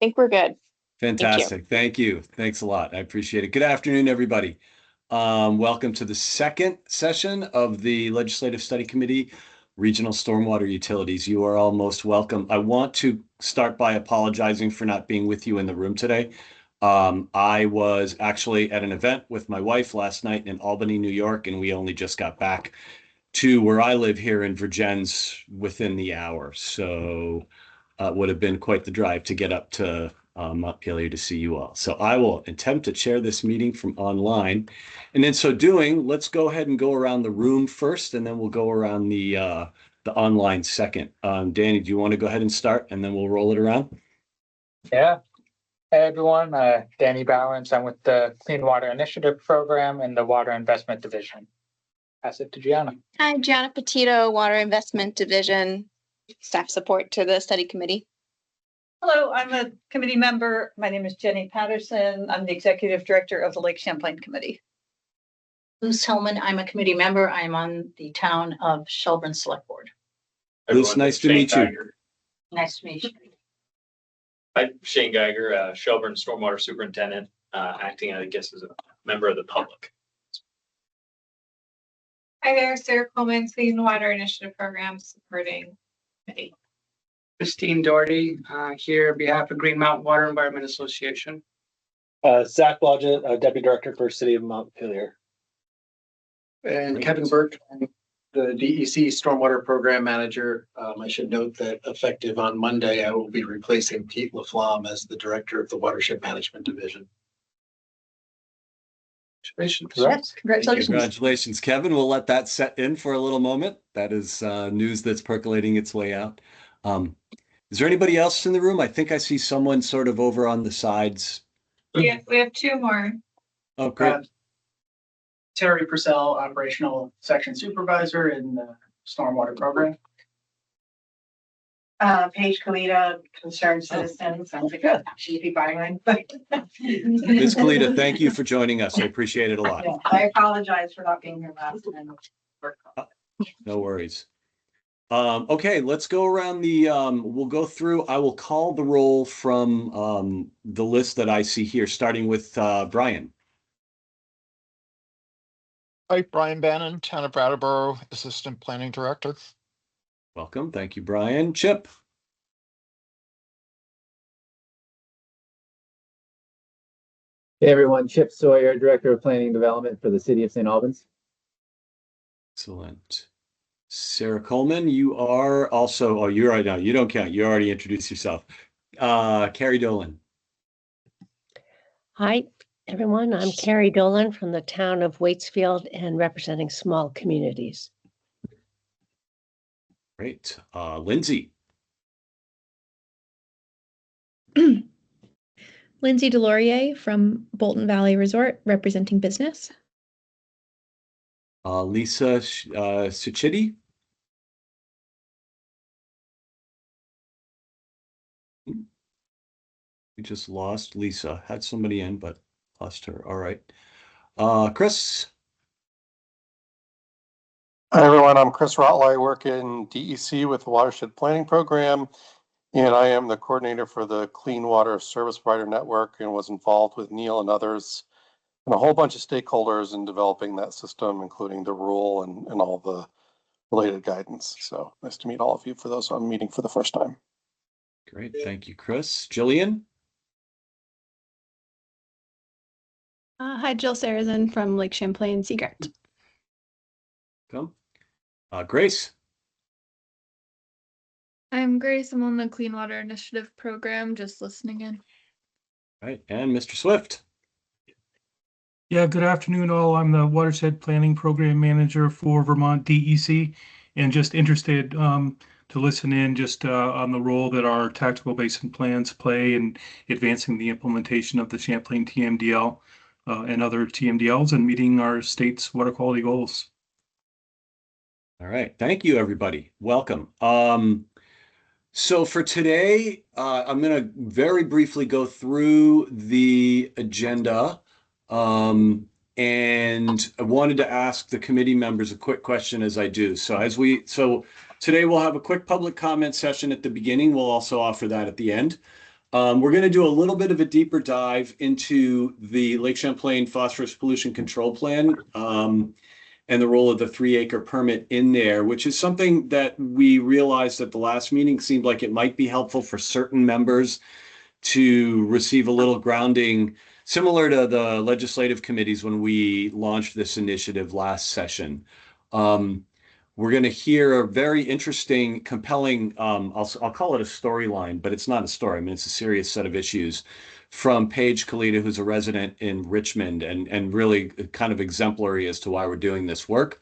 Think we're good. Thank you. Fantastic. Thank you. Thanks a lot. I appreciate it. Good afternoon, everybody. Welcome to the second session of the Legislative Study Committee, Regional Stormwater Utilities. You are all most welcome. I want to start by apologizing for not being with you in the room today. I was actually at an event with my wife last night in Albany, New York, and we only just got back to where I live here in Virgins within the hour. So it would have been quite the drive to get up to Montpelier to see you all. So I will attempt to chair this meeting from online. And in so doing, let's go ahead and go around the room first, and then we'll go around the online second. Danny, do you want to go ahead and start, and then we'll roll it around? Yeah. Hey everyone, Danny Balance. I'm with the Clean Water Initiative Program in the Water Investment Division. Pass it to Gianna. Hi, Gianna Petito, Water Investment Division, staff support to the study committee. Hello, I'm a committee member. My name is Jenny Patterson. I'm the executive director of the Lake Champlain Committee. Luce Hellman, I'm a committee member. I'm on the town of Shelburne Select Board. Luce, nice to meet you. Nice to meet you. I'm Shane Geiger, Shelburne Stormwater Superintendent, acting, I guess, as a member of the public. Hi there, Sarah Coleman, Clean Water Initiative Program supporting committee. Christine Doherty, here on behalf of Green Mountain Water Environment Association. Zach Blodgett, Deputy Director for City of Montpelier. And Kevin Burke, the DEC Stormwater Program Manager. I should note that effective on Monday, I will be replacing Pete Laflamme as the Director of the Watershed Management Division. Congratulations. Yes, congratulations. Congratulations, Kevin. We'll let that set in for a little moment. That is news that's percolating its way out. Is there anybody else in the room? I think I see someone sort of over on the sides. Yeah, we have two more. Oh, great. Terry Purcell, Operational Section Supervisor in the Stormwater Program. Paige Kalita, Concerned Citizen. Sounds like a cheapy byline. Ms. Kalita, thank you for joining us. I appreciate it a lot. Yeah, I apologize for not being here last time. No worries. Okay, let's go around the, we'll go through, I will call the roll from the list that I see here, starting with Brian. Hi, Brian Bannon, Town of Brattleboro, Assistant Planning Director. Welcome. Thank you, Brian. Chip. Hey, everyone. Chip Sawyer, Director of Planning and Development for the City of St. Albans. Excellent. Sarah Coleman, you are also, oh, you're right now. You don't count. You already introduced yourself. Carrie Dolan. Hi, everyone. I'm Carrie Dolan from the town of Waitsfield and representing small communities. Great. Lindsay. Lindsay Delorier from Bolton Valley Resort, representing business. Lisa Suchidi. We just lost Lisa. Had somebody in, but lost her. All right. Chris. Hi, everyone. I'm Chris Rotley. I work in DEC with the Watershed Planning Program, and I am the coordinator for the Clean Water Service Provider Network and was involved with Neil and others and a whole bunch of stakeholders in developing that system, including the rule and all the related guidance. So nice to meet all of you for those I'm meeting for the first time. Great. Thank you, Chris. Jillian. Hi, Jill Sarazin from Lake Champlain Sea Grant. Come. Grace. I'm Grace. I'm on the Clean Water Initiative Program, just listening in. All right. And Mr. Swift. Yeah, good afternoon, all. I'm the Watershed Planning Program Manager for Vermont DEC, and just interested to listen in just on the role that our tactical basin plans play in advancing the implementation of the Champlain TMDL and other TMDLs and meeting our state's water quality goals. All right. Thank you, everybody. Welcome. So for today, I'm going to very briefly go through the agenda. And I wanted to ask the committee members a quick question as I do. So today we'll have a quick public comment session at the beginning. We'll also offer that at the end. We're going to do a little bit of a deeper dive into the Lake Champlain Phosphorus Pollution Control Plan and the role of the 3-acre permit in there, which is something that we realized at the last meeting seemed like it might be helpful for certain members to receive a little grounding, similar to the legislative committees when we launched this initiative last session. We're going to hear a very interesting, compelling, I'll call it a storyline, but it's not a story. I mean, it's a serious set of issues from Paige Kalita, who's a resident in Richmond and really kind of exemplary as to why we're doing this work.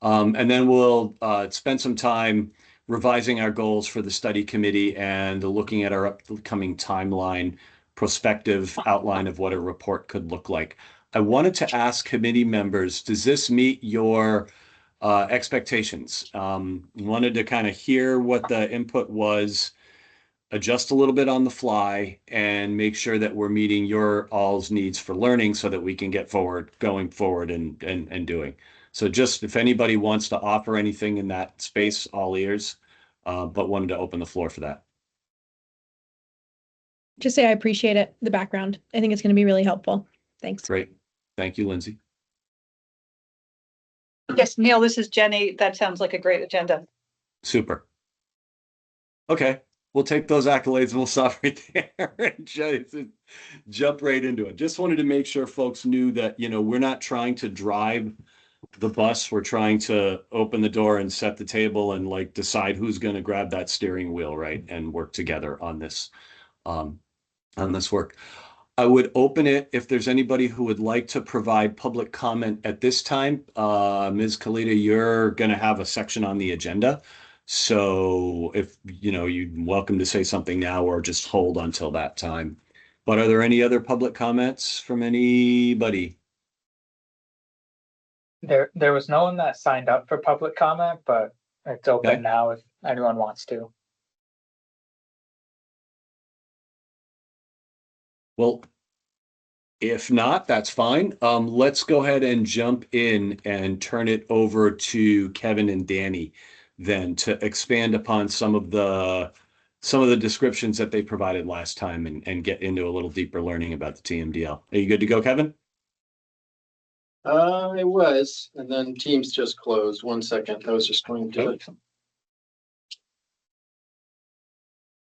And then we'll spend some time revising our goals for the study committee and looking at our upcoming timeline, prospective outline of what a report could look like. I wanted to ask committee members, does this meet your expectations? Wanted to kind of hear what the input was, adjust a little bit on the fly, and make sure that we're meeting your all's needs for learning so that we can get going forward and doing. So just if anybody wants to offer anything in that space, all ears, but wanted to open the floor for that. Just say I appreciate it, the background. I think it's going to be really helpful. Thanks. Great. Thank you, Lindsay. Yes, Neil, this is Jenny. That sounds like a great agenda. Super. Okay, we'll take those accolades and we'll stop right there and just jump right into it. Just wanted to make sure folks knew that, you know, we're not trying to drive the bus. We're trying to open the door and set the table and like decide who's going to grab that steering wheel, right, and work together on this work. I would open it if there's anybody who would like to provide public comment at this time. Ms. Kalita, you're going to have a section on the agenda. So if, you know, you're welcome to say something now or just hold until that time. But are there any other public comments from anybody? There was no one that signed up for public comment, but it's open now if anyone wants to. Well, if not, that's fine. Let's go ahead and jump in and turn it over to Kevin and Danny then to expand upon some of the descriptions that they provided last time and get into a little deeper learning about the TMDL. Are you good to go, Kevin? I was, and then Teams just closed. 1 second. I was just going to.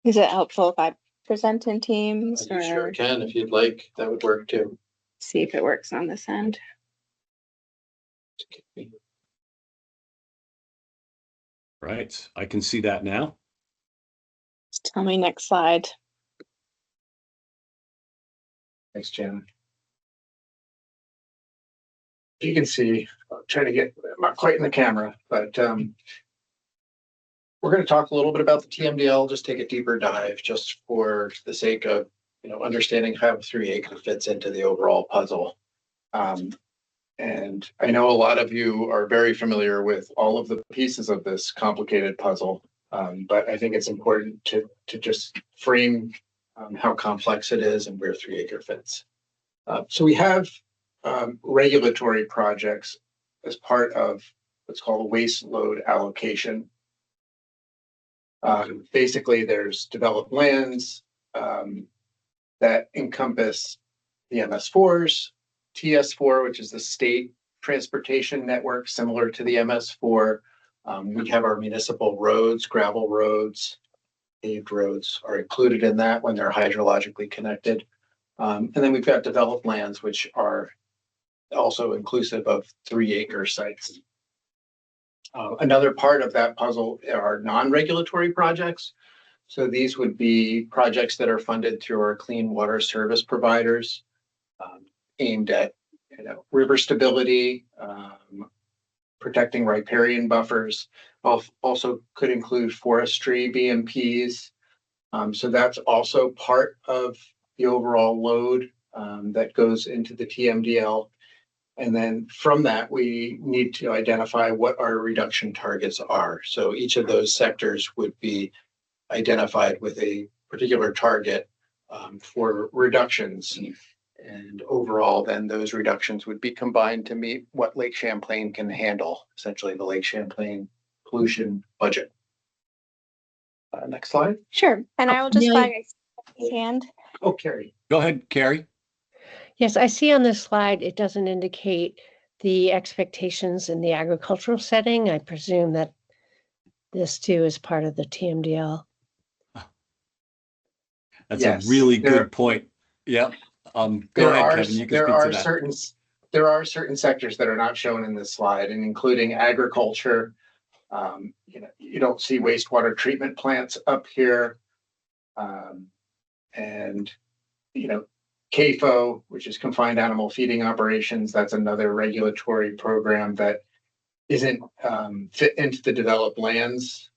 Is it helpful if I present in Teams? You sure can if you'd like. That would work too. See if it works on this end. Right, I can see that now. Just tell me next slide. Thanks, Jan. You can see, I'm trying to get, I'm not quite in the camera, but we're going to talk a little bit about the TMDL, just take a deeper dive just for the sake of, you know, understanding how 3-acre fits into the overall puzzle. And I know a lot of you are very familiar with all of the pieces of this complicated puzzle, but I think it's important to just frame how complex it is and where 3-acre fits. So we have regulatory projects as part of what's called a waste load allocation. Basically, there's developed lands that encompass the MS4s, TS4, which is the state transportation network similar to the MS4. We have our municipal roads, gravel roads, paved roads are included in that when they're hydrologically connected. And then we've got developed lands, which are also inclusive of 3-acre sites. Another part of that puzzle are non-regulatory projects. So these would be projects that are funded through our clean water service providers, aimed at, you know, river stability, protecting riparian buffers. Also could include forestry BMPs. So that's also part of the overall load that goes into the TMDL. And then from that, we need to identify what our reduction targets are. So each of those sectors would be identified with a particular target for reductions. And overall, then those reductions would be combined to meet what Lake Champlain can handle, essentially the Lake Champlain pollution budget. Next slide. Sure. And I will just flag, hand. Oh, Carrie. Go ahead, Carrie. Yes, I see on this slide, it doesn't indicate the expectations in the agricultural setting. I presume that this too is part of the TMDL. That's Yes, a really good point. Yep. Go There ahead, are, Kevin. You can there speak to are that. there are certain sectors that are not shown in this slide, and including agriculture. You don't see wastewater treatment plants up here. And, CAFO, which is confined animal feeding operations, that's another regulatory program that isn't fit into the developed lands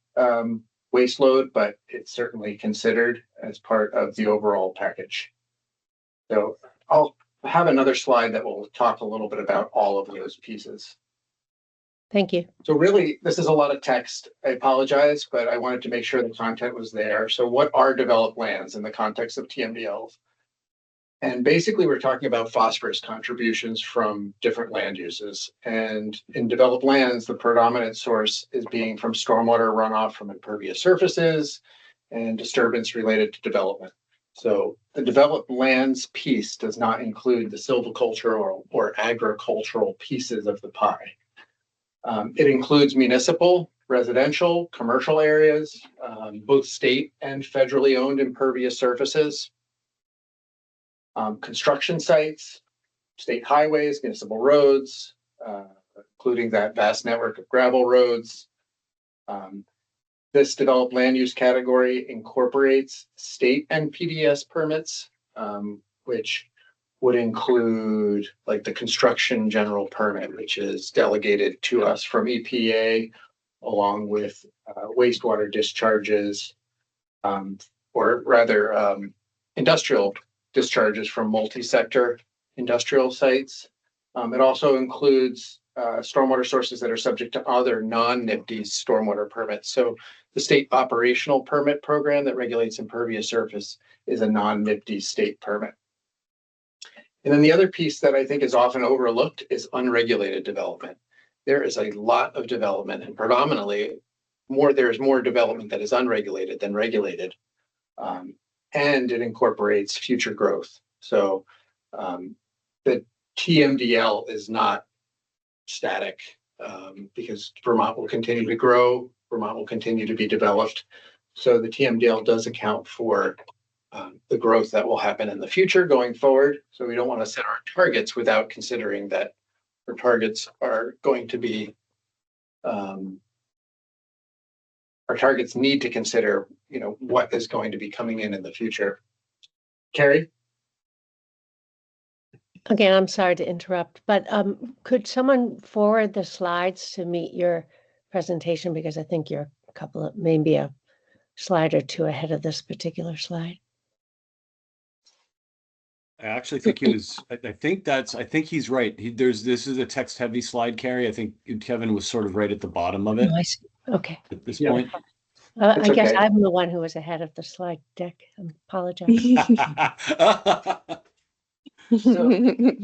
waste load, but it's certainly considered as part of the overall package. So I'll have another slide that will talk a little bit about all of those pieces. Thank you. So really, this is a lot of text. I apologize, but I wanted to make sure the content was there. So what are developed lands in the context of TMDL? And basically, we're talking about phosphorus contributions from different land uses. And in developed lands, the predominant source is being from stormwater runoff from impervious surfaces and disturbance related to development. So the developed lands piece does not include the silvicultural or agricultural pieces of the pie. It includes municipal, residential, commercial areas, both state and federally owned impervious surfaces, construction sites, state highways, municipal roads, including that vast network of gravel roads. This developed land use category incorporates state and PDS permits, which would include like the construction general permit, which is delegated to us from EPA, along with wastewater discharges, or rather industrial discharges from multi-sector industrial sites. It also includes stormwater sources that are subject to other non-NIPDES stormwater permits. So the state operational permit program that regulates impervious surface is a non-NIPDES state permit. And then the other piece that I think is often overlooked is unregulated development. There is a lot of development, and predominantly there's more development that is unregulated than regulated. And it incorporates future growth. So the TMDL is not static because Vermont will continue to grow, Vermont will continue to be developed. So the TMDL does account for the growth that will happen in the future going forward. So we don't want to set our targets without considering that our targets are going to be, our targets need to consider, what is going to be coming in the future. Carrie? Again, I'm sorry to interrupt, but could someone forward the slides to meet your presentation? Because I think you're maybe a slide or two ahead of this particular slide. I actually think he was, I think he's right. This is a text heavy slide, Carrie. I think Kevin was sort of right at the bottom of it. Oh, I see. Okay. At this point. I guess okay. I'm the one who was ahead of the slide deck. I apologize. So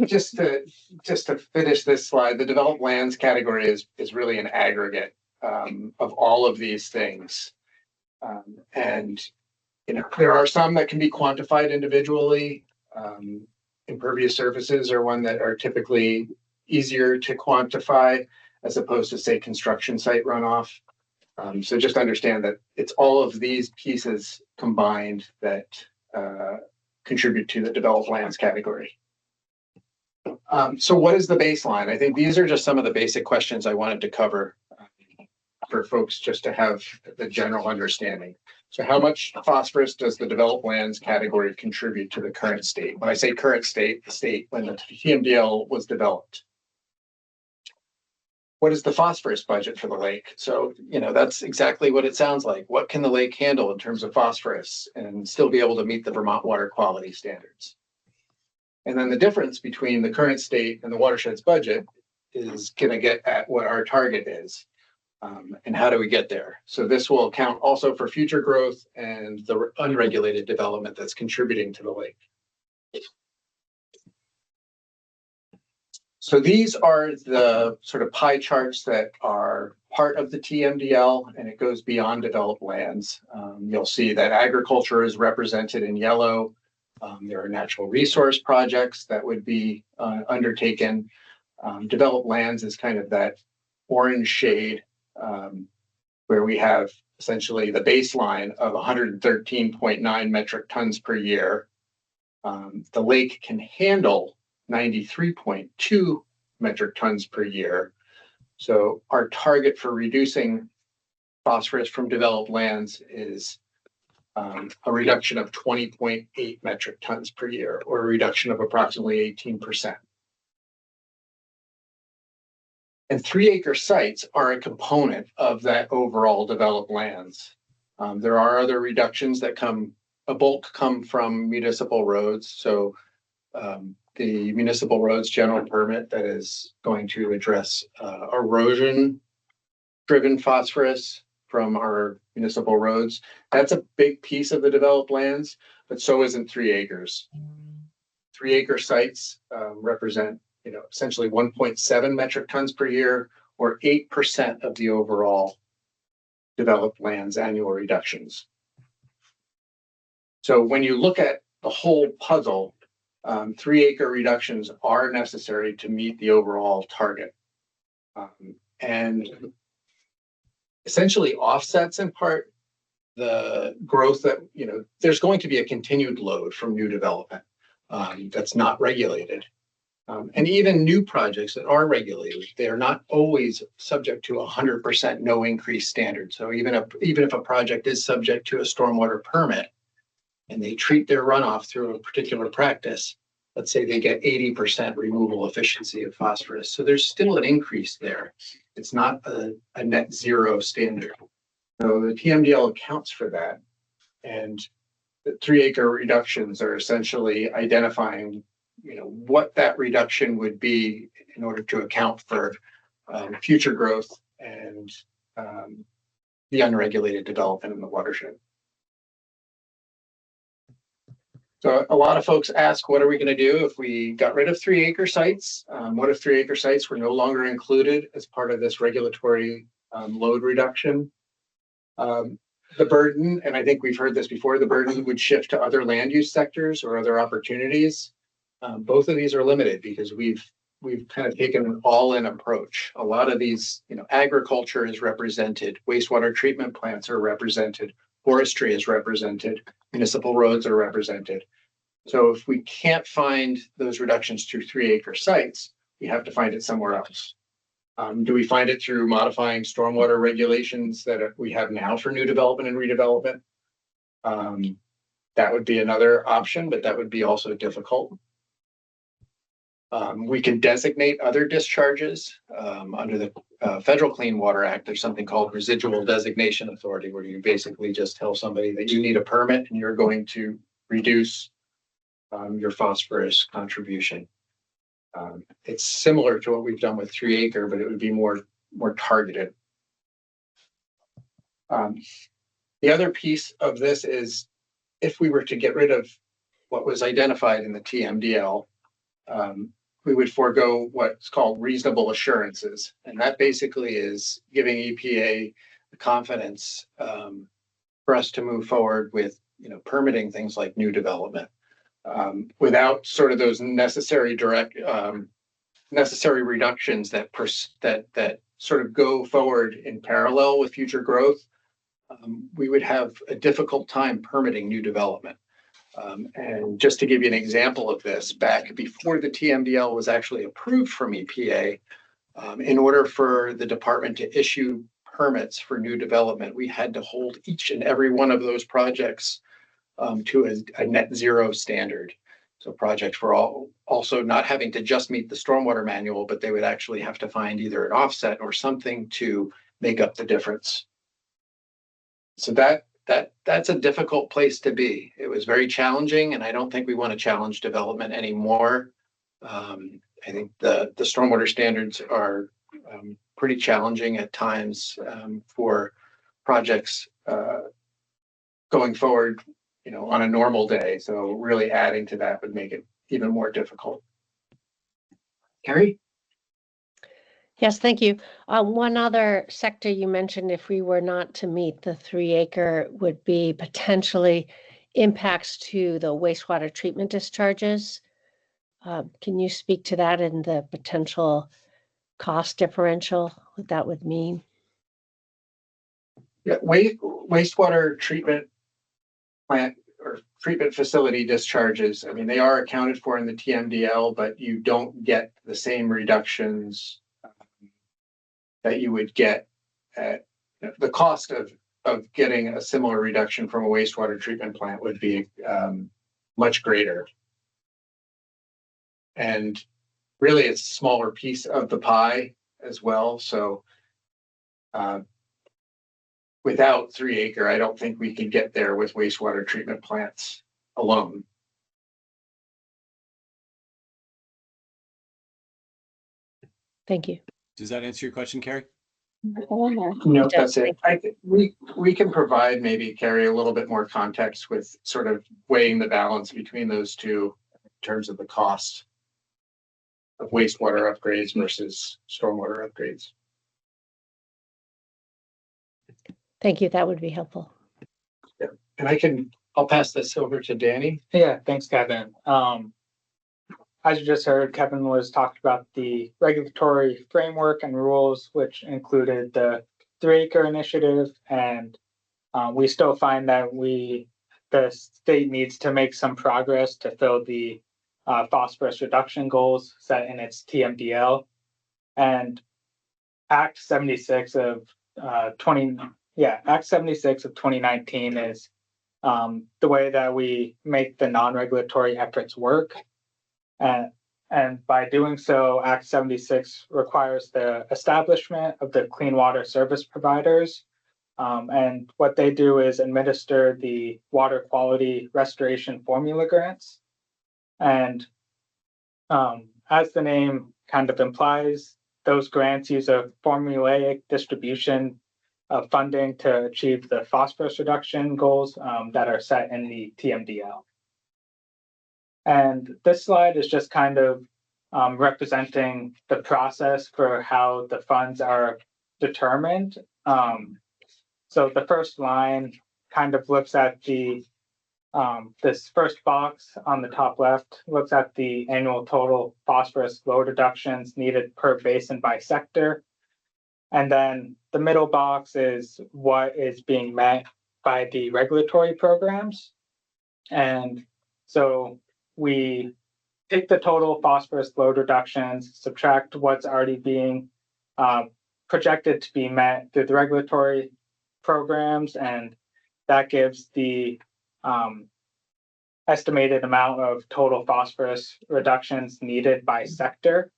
just to finish this slide, the developed lands category is really an aggregate of all of these things. And there are some that can be quantified individually. Impervious surfaces are one that are typically easier to quantify as opposed to, say, construction site runoff. So just understand that it's all of these pieces combined that contribute to the developed lands category. So what is the baseline? I think these are just some of the basic questions I wanted to cover for folks just to have the general understanding. So how much phosphorus does the developed lands category contribute to the current state? When I say current state, the state when the TMDL was developed. What is the phosphorus budget for the lake? So, that's exactly what it sounds like. What can the lake handle in terms of phosphorus and still be able to meet the Vermont water quality standards? And then the difference between the current state and the watershed's budget is going to get at what our target is. And how do we get there? So this will account also for future growth and the unregulated development that's contributing to the lake. So these are the sort of pie charts that are part of the TMDL, and it goes beyond developed lands. You'll see that agriculture is represented in yellow. There are natural resource projects that would be undertaken. Developed lands is kind of that orange shade, where we have essentially the baseline of 113.9 metric tons per year. The lake can handle 93.2 metric tons per year. So our target for reducing phosphorus from developed lands is a reduction of 20.8 metric tons per year, or a reduction of approximately 18%. And 3-acre sites are a component of that overall developed lands. There are other reductions that come from municipal roads. So the municipal roads general permit that is going to address erosion-driven phosphorus from our municipal roads. That's a big piece of the developed lands, but so isn't 3 acres. 3-acre sites represent, essentially 1.7 metric tons per year, or 8% of the overall developed lands annual reductions. So when you look at the whole puzzle, 3-acre reductions are necessary to meet the overall target. And essentially offsets in part the growth that, there's going to be a continued load from new development that's not regulated. And even new projects that are regulated, they are not always subject to 100% no increase standard. So even if a project is subject to a stormwater permit and they treat their runoff through a particular practice, let's say they get 80% removal efficiency of phosphorus. So there's still an increase there. It's not a net zero standard. So the TMDL accounts for that. And the 3-acre reductions are essentially identifying what that reduction would be in order to account for future growth and the unregulated development in the watershed. So a lot of folks ask, what are we going to do if we got rid of 3-acre sites? What if 3-acre sites were no longer included as part of this regulatory load reduction? The burden, and I think we've heard this before, the burden would shift to other land use sectors or other opportunities. Both of these are limited because we've kind of taken an all-in approach. A lot of these, agriculture is represented, wastewater treatment plants are represented, forestry is represented, municipal roads are represented. So if we can't find those reductions through 3-acre sites, we have to find it somewhere else. Do we find it through modifying stormwater regulations that we have now for new development and redevelopment? That would be another option, but that would be also difficult. We can designate other discharges under the Federal Clean Water Act. There's something called residual designation authority, where you basically just tell somebody that you need a permit and you're going to reduce your phosphorus contribution. It's similar to what we've done with 3-acre, but it would be more targeted. The other piece of this is if we were to get rid of what was identified in the TMDL, we would forego what's called reasonable assurances. And that basically is giving EPA the confidence for us to move forward with, permitting things like new development without sort of those necessary necessary reductions that sort of go forward in parallel with future growth. We would have a difficult time permitting new development. And just to give you an example of this, back before the TMDL was actually approved from EPA, in order for the department to issue permits for new development, we had to hold each and every one of those projects to a net zero standard. So projects were also not having to just meet the stormwater manual, but they would actually have to find either an offset or something to make up the difference. So that's a difficult place to be. It was very challenging, and I don't think we want to challenge development anymore. I think the stormwater standards are pretty challenging at times for projects going forward, on a normal day. So really adding to that would make it even more difficult. Carrie? Yes, thank you. One other sector you mentioned, if we were not to meet the 3-acre, would be potentially impacts to the wastewater treatment discharges. Can you speak to that and the potential cost differential, what that would mean? Yeah, wastewater treatment plant or treatment facility discharges, I mean, they are accounted for in the TMDL, but you don't get the same reductions that you would get at the cost of getting a similar reduction from a wastewater treatment plant would be much greater. And really, it's a smaller piece of the pie as well. So without 3-acre, I don't think we can get there with wastewater treatment plants alone. Thank you. Does that answer your question, Carrie? No, that's it. I think we can provide maybe, Carrie, a little bit more context with sort of weighing the balance between those two in terms of the cost of wastewater upgrades versus stormwater upgrades. Thank you. That would be helpful. Yeah. And I'll pass this over to Danny. Yeah, thanks, Kevin. As you just heard, Kevin was talking about the regulatory framework and rules, which included the 3-acre initiative. And we still find that the state needs to make some progress to fill the phosphorus reduction goals set in its TMDL. And Act 76 of 2019 is the way that we make the non-regulatory efforts work. And by doing so, Act 76 requires the establishment of the clean water service providers. And what they do is administer the water quality restoration formula grants. And as the name kind of implies, those grants use a formulaic distribution of funding to achieve the phosphorus reduction goals that are set in the TMDL. And this slide is just kind of representing the process for how the funds are determined. So the first line kind of looks at this first box on the top left looks at the annual total phosphorus load reductions needed per basin by sector. And then the middle box is what is being met by the regulatory programs. And so we take the total phosphorus load reductions, subtract what's already being projected to be met through the regulatory programs, and that gives the estimated amount of total phosphorus reductions needed by sector.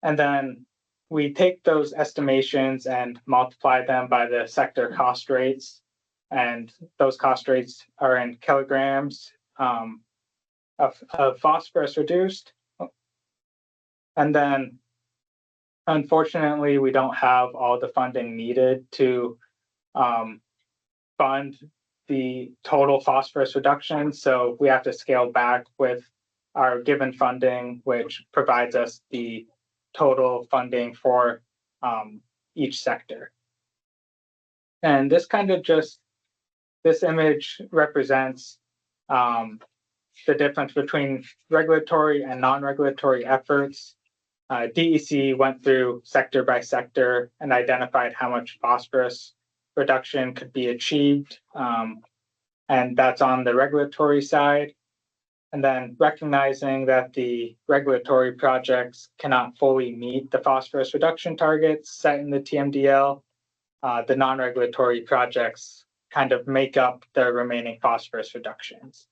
And then we take those estimations and multiply them by the sector cost rates. And those cost rates are in kilograms of phosphorus reduced. And then, unfortunately, we don't have all the funding needed to fund the total phosphorus reduction. So we have to scale back with our given funding, which provides us the total funding for each sector. And this kind of this image represents the difference between regulatory and non-regulatory efforts. DEC went through sector by sector and identified how much phosphorus reduction could be achieved. And that's on the regulatory side. And then recognizing that the regulatory projects cannot fully meet the phosphorus reduction targets set in the TMDL, the non-regulatory projects kind of make up the remaining phosphorus reductions.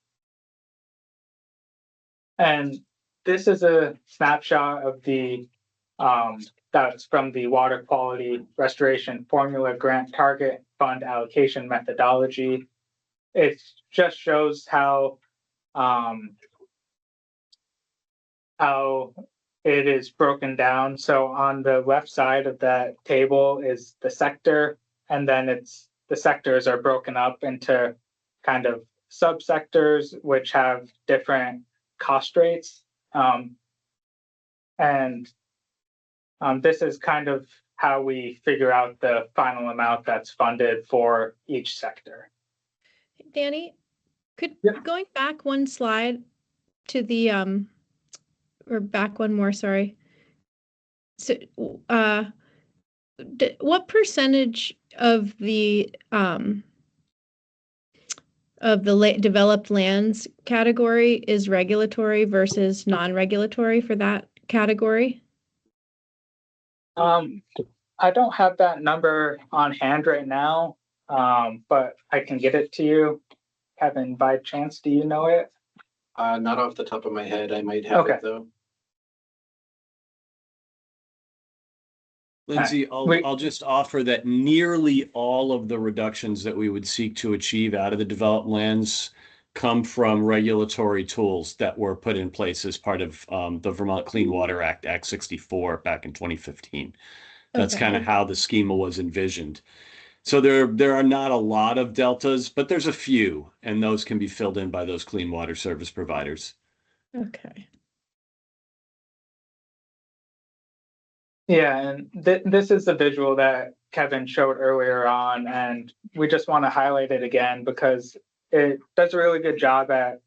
And this is a snapshot of that's from the Water Quality Restoration Formula Grant Target Fund Allocation Methodology. It just shows how it is broken down. So on the left side of that table is the sector, and then the sectors are broken up into kind of subsectors, which have different cost rates. And this is kind of how we figure out the final amount that's funded for each sector. Danny, could Yep. going back one slide to the or back one more, sorry. So what percentage of the developed lands category is regulatory versus non-regulatory for that category? I don't have that number on hand right now, but I can get it to you. Kevin, by chance, do you know it? Not off the top of my head. I might have it though. Lindsay, I'll just offer that nearly all of the reductions that we would seek to achieve out of the developed lands come from regulatory tools that were put in place as part of the Vermont Clean Water Act, Act 64, back in 2015. That's kind of how the schema was envisioned. So there are not a lot of deltas, but there's a few, and those can be filled in by those clean water service providers. Okay. Yeah, and this is the visual that Kevin showed earlier on, and we just want to highlight it again because it does a really good job at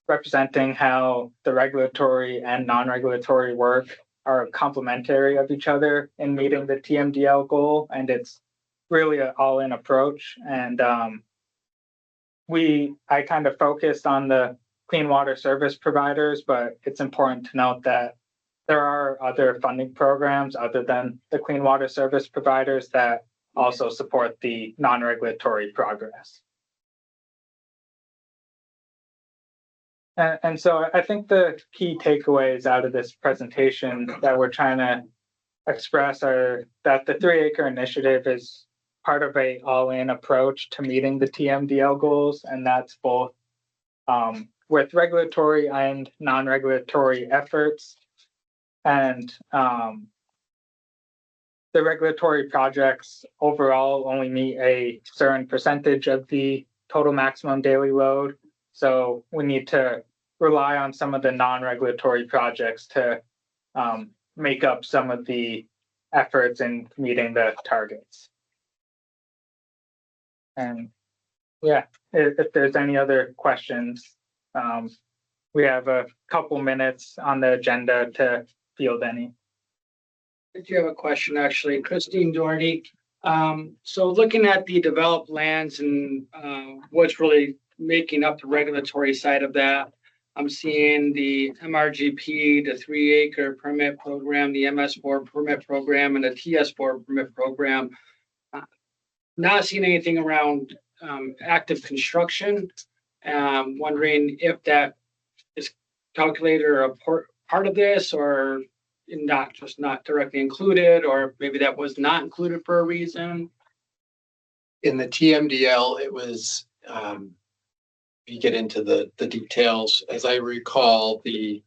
representing how the regulatory and non-regulatory work are complementary of each other in meeting the TMDL goal, and it's really an all-in approach. And I kind of focused on the clean water service providers, but it's important to note that there are other funding programs other than the clean water service providers that also support the non-regulatory progress. And so I think the key takeaways out of this presentation that we're trying to express are that the 3-acre initiative is part of a all-in approach to meeting the TMDL goals, and that's both with regulatory and non-regulatory efforts. And the regulatory projects overall only meet a certain percentage of the total maximum daily load. So we need to rely on some of the non-regulatory projects to make up some of the efforts in meeting the targets. And yeah, if there's any other questions, we have a couple minutes on the agenda to field any. I do have a question, actually. Christine Doherty. So looking at the developed lands and what's really making up the regulatory side of that, I'm seeing the MRGP, the 3-acre permit program, the MS4 permit program, and the TS4 permit program. Not seeing anything around active construction. Wondering if that is calculated or a part of this, or not directly included, or maybe that was not included for a reason. In the TMDL, it was, you get into the details, as I recall, the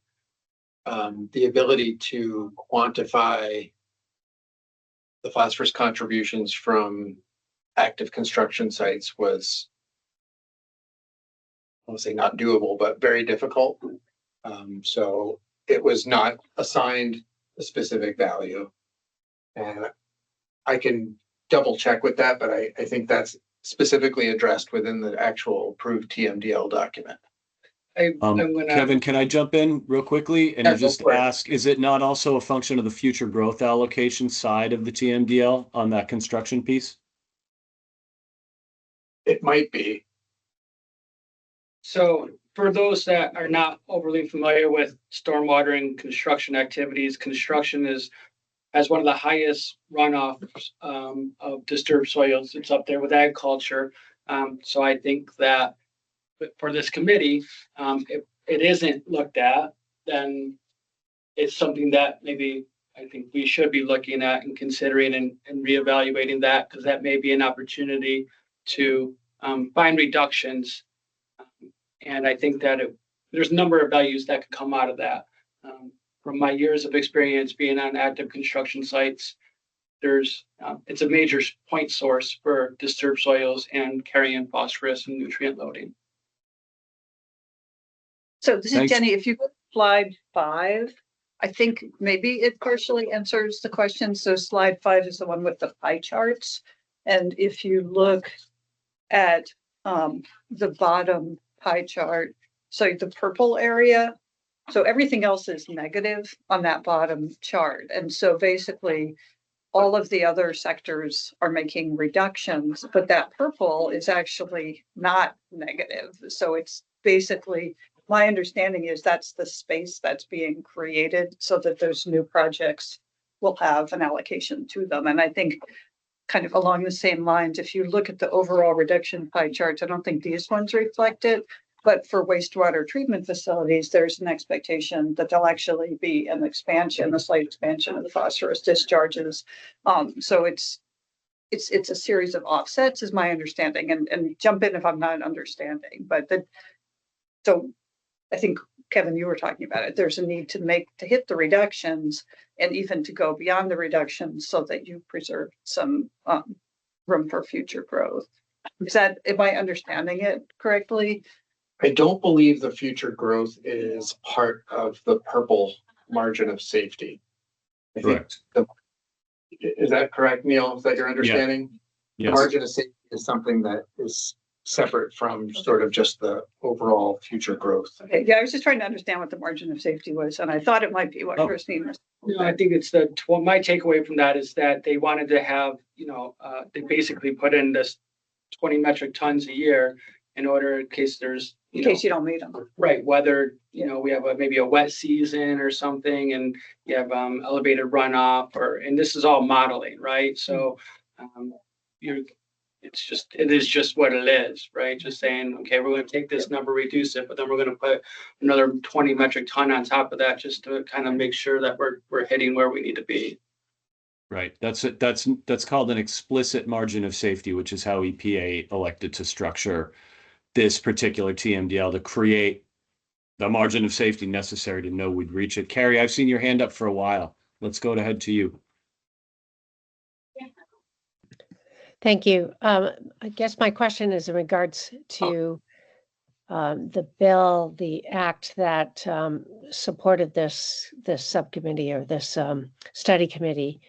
ability to quantify the phosphorus contributions from active construction sites was, I won't say not doable, but very difficult. So it was not assigned a specific value. And I can double check with that, but I think that's specifically addressed within the actual approved TMDL document. Kevin, can I jump in real quickly and just ask, is it not also a function of the future growth allocation side of the TMDL on that construction piece? It might be. So for those that are not overly familiar with stormwater and construction activities, construction has one of the highest runoffs of disturbed soils. It's up there with agriculture. So I think that for this committee, if it isn't looked at, then it's something that maybe I think we should be looking at and considering and reevaluating that, because that may be an opportunity to find reductions. And I think that there's a number of values that could come out of that. From my years of experience being on active construction sites, it's a major point source for disturbed soils and carrying phosphorus and nutrient loading. So this is Jenny. If you go to slide 5, I think maybe it partially answers the question. So slide 5 is the one with the pie charts. And if you look at the bottom pie chart, so the purple area, so everything else is negative on that bottom chart. And so basically all of the other sectors are making reductions, but that purple is actually not negative. So it's basically, my understanding is that's the space that's being created so that those new projects will have an allocation to them. And I think kind of along the same lines, if you look at the overall reduction pie charts, I don't think these ones reflect it, but for wastewater treatment facilities, there's an expectation that there'll actually be an expansion, a slight expansion of the phosphorus discharges. So it's a series of offsets is my understanding, and jump in if I'm not understanding, but so I think Kevin, you were talking about it. There's a need to hit the reductions and even to go beyond the reductions so that you preserve some room for future growth. Am I understanding it correctly? I don't believe the future growth is part of the purple margin of safety. Correct. Is that correct, Neil? Is that your understanding? Yes. The margin of safety is something that is separate from sort of just the overall future growth. Okay, yeah, I was just trying to understand what the margin of safety was, and I thought it might be what Christine was. No, I think it's my takeaway from that is that they wanted to have, they basically put in this 20 metric tons a year in order in case there's, in case you don't meet them. Right, whether, we have maybe a wet season or something and you have elevated runoff and this is all modeling, right? So it is just what it is, right? Just saying, okay, we're going to take this number, reduce it, but then we're going to put another 20 metric ton on top of that just to kind of make sure that we're hitting where we need to be. Right. That's called an explicit margin of safety, which is how EPA elected to structure this particular TMDL to create the margin of safety necessary to know we'd reach it. Carrie, I've seen your hand up for a while. Let's go ahead to you. Thank you. I guess my question is in regards to the bill, the act that supported this subcommittee or this study committee.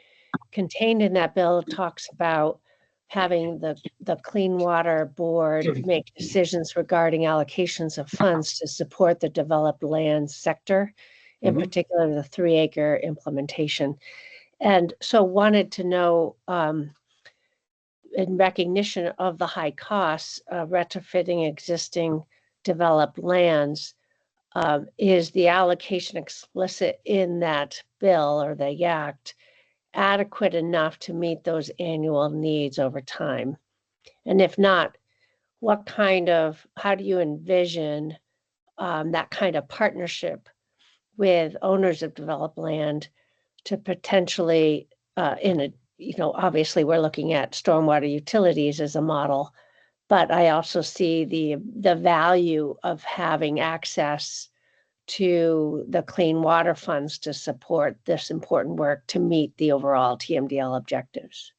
Contained in that bill talks about having the Clean Water Board make decisions regarding allocations of funds to support the developed land sector, in particular the 3-acre implementation. And so wanted to know, in recognition of the high costs of retrofitting existing developed lands, is the allocation explicit in that bill or the act adequate enough to meet those annual needs over time? And if not, how do you envision that kind of partnership with owners of developed land to potentially obviously we're looking at stormwater utilities as a model, but I also see the value of having access to the clean water funds to support this important work to meet the overall TMDL objectives.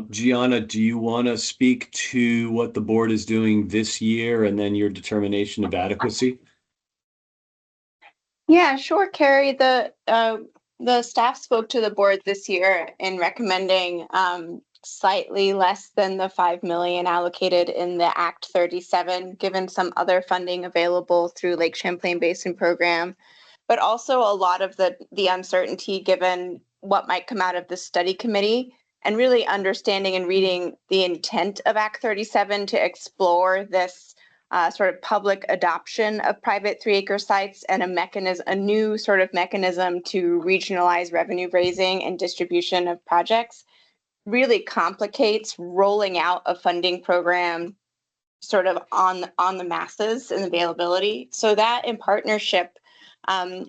Gianna, do you want to speak to what the board is doing this year and then your determination of adequacy? Yeah, sure, Carrie. The staff spoke to the board this year in recommending slightly less than the 5 million allocated in the Act 37, given some other funding available through Lake Champlain Basin Program, but also a lot of the uncertainty given what might come out of the study committee, and really understanding and reading the intent of Act 37 to explore this sort of public adoption of private 3-acre sites and a new sort of mechanism to regionalize revenue raising and distribution of projects really complicates rolling out a funding program sort of on the masses and availability. So that in partnership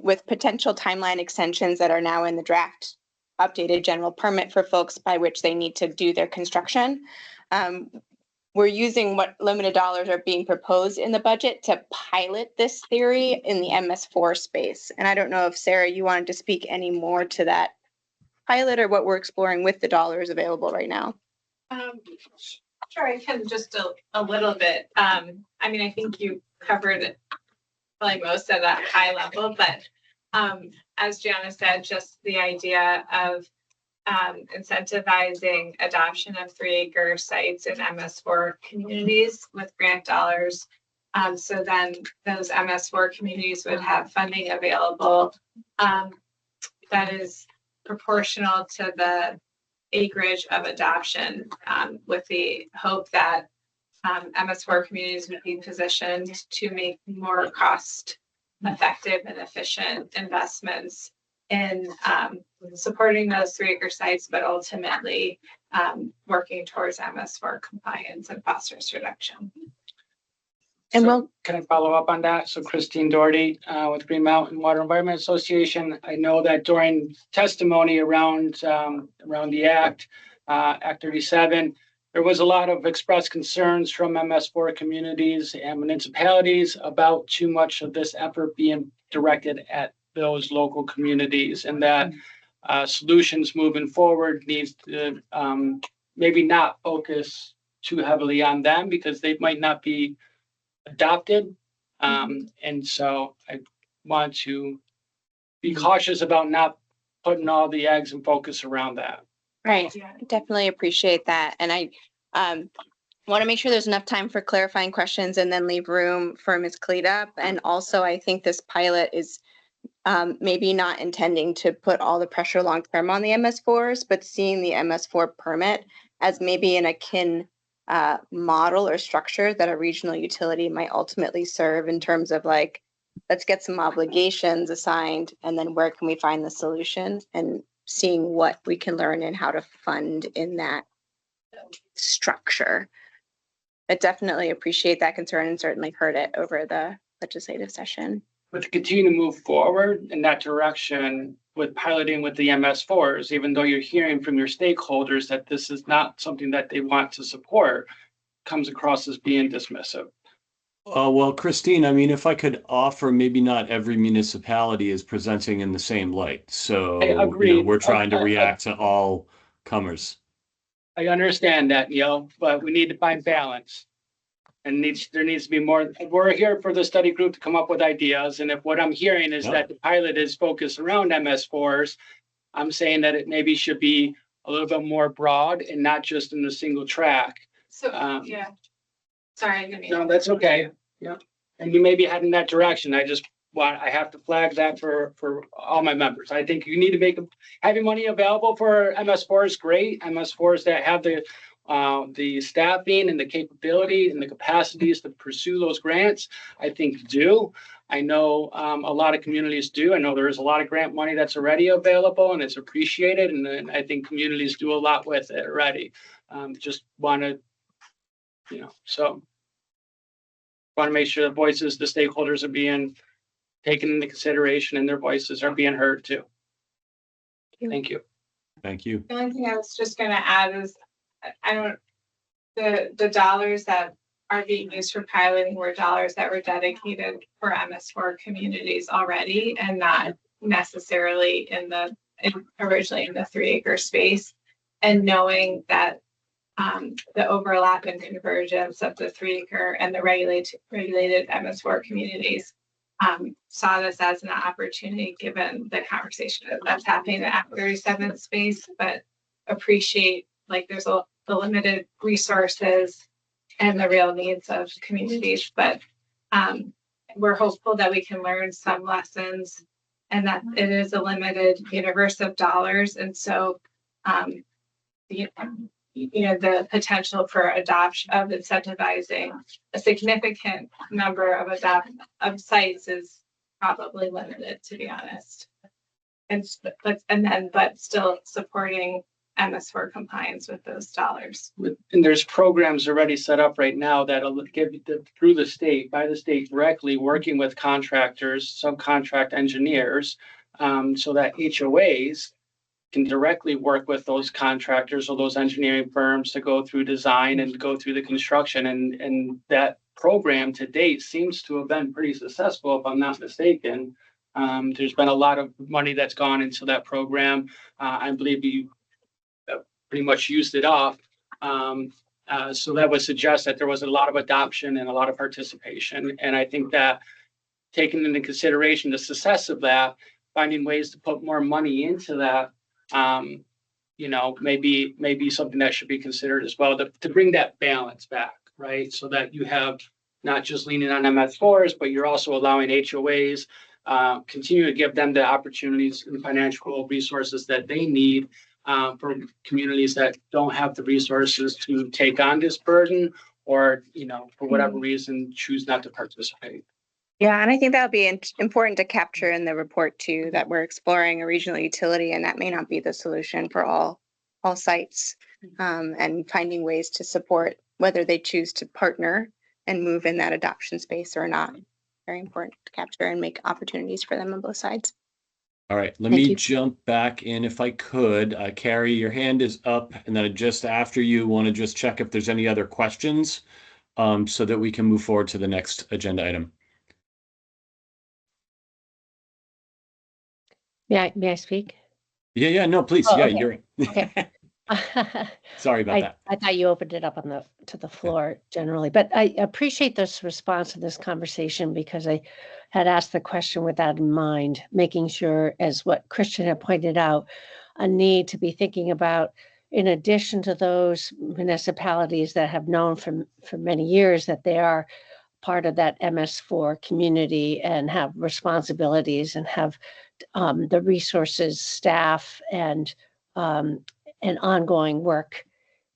with potential timeline extensions that are now in the draft updated general permit for folks by which they need to do their construction, we're using what limited dollars are being proposed in the budget to pilot this theory in the MS4 space. And I don't know if, Sarah, you wanted to speak any more to that pilot or what we're exploring with the dollars available right now. Sure, I can just a little bit. I think you covered probably most of that high level, but as Gianna said, just the idea of incentivizing adoption of 3-acre sites in MS4 communities with grant dollars. So then those MS4 communities would have funding available that is proportional to the acreage of adoption, with the hope that MS4 communities would be positioned to make more cost effective and efficient investments in supporting those 3-acre sites, but ultimately working towards MS4 compliance and phosphorus reduction. And So can I follow up on that? So Christine Doherty with Green Mountain Water Environment Association. I know that during testimony around the Act 37, there was a lot of expressed concerns from MS4 communities and municipalities about too much of this effort being directed at those local communities, and that solutions moving forward needs to maybe not focus too heavily on them because they might not be adopted. And so I want to be cautious about not putting all the eggs and focus around that. Right, definitely appreciate that. And I want to make sure there's enough time for clarifying questions and then leave room for Ms. Cleetup. And also, I think this pilot is maybe not intending to put all the pressure long-term on the MS4s, but seeing the MS4 permit as maybe an akin model or structure that a regional utility might ultimately serve in terms of like, let's get some obligations assigned and then where can we find the solution, and seeing what we can learn and how to fund in that structure. I definitely appreciate that concern and certainly heard it over the legislative session. But to continue to move forward in that direction with piloting with the MS4s, even though you're hearing from your stakeholders that this is not something that they want to support, comes across as being dismissive. Well, Christine, I mean, if I could offer, maybe not every municipality is presenting in the same light. So I agree. we're trying to react to all comers. I understand that, Neil, but we need to find balance. And there needs to be more. We're here for the study group to come up with ideas. And if what I'm hearing is that the pilot is focused around MS4s, I'm saying that it maybe should be a little bit more broad and not just in a single track. So, yeah. Sorry, no, that's okay. Yeah. And you may be heading that direction. I have to flag that for all my members. I think you need to make having money available for MS4s great. MS4s that have the staffing and the capability and the capacities to pursue those grants, I think do. I know a lot of communities do. I know there is a lot of grant money that's already available and it's appreciated. And I think communities do a lot with it already. Just want to, so want to make sure the voices, the stakeholders are being taken into consideration and their voices are being heard too. Thank you. Thank you. The only thing I was just going to add is the dollars that are being used for piloting were dollars that were dedicated for MS4 communities already and not necessarily originally in the 3-acre space. And knowing that the overlap and convergence of the 3-acre and the regulated MS4 communities saw this as an opportunity given the conversation that's happening in the Act 37 space, but appreciate like there's the limited resources and the real needs of communities. But we're hopeful that we can learn some lessons and that it is a limited universe of dollars. And so the potential for adoption of incentivizing a significant number of sites is probably limited, to be honest. But still supporting MS4 compliance with those dollars. And there's programs already set up right now that'll give through the state, by the state directly, working with contractors, subcontract engineers, so that HOAs can directly work with those contractors or those engineering firms to go through design and go through the construction. And that program to date seems to have been pretty successful, if I'm not mistaken. There's been a lot of money that's gone into that program. I believe you pretty much used it off. So that would suggest that there was a lot of adoption and a lot of participation. And I think that taking into consideration the success of that, finding ways to put more money into that, maybe something that should be considered as well to bring that balance back, right? So that you have not just leaning on MS4s, but you're also allowing HOAs, continue to give them the opportunities and financial resources that they need for communities that don't have the resources to take on this burden or, for whatever reason, choose not to participate. Yeah, and I think that would be important to capture in the report too, that we're exploring a regional utility, and that may not be the solution for all sites, and finding ways to support whether they choose to partner and move in that adoption space or not. Very important to capture and make opportunities for them on both sides. All right, let Thank me you. jump back in if I could. Carrie, your hand is up, and then just after you want to just check if there's any other questions, so that we can move forward to the next agenda item. May I speak? Yeah, no, please. Oh, Yeah, okay. you're Okay. sorry about that. I thought you opened it up to the floor generally, but I appreciate this response to this conversation because I had asked the question with that in mind, making sure, as what Christian had pointed out, a need to be thinking about, in addition to those municipalities that have known for many years that they are part of that MS4 community and have responsibilities and have the resources, staff, and ongoing work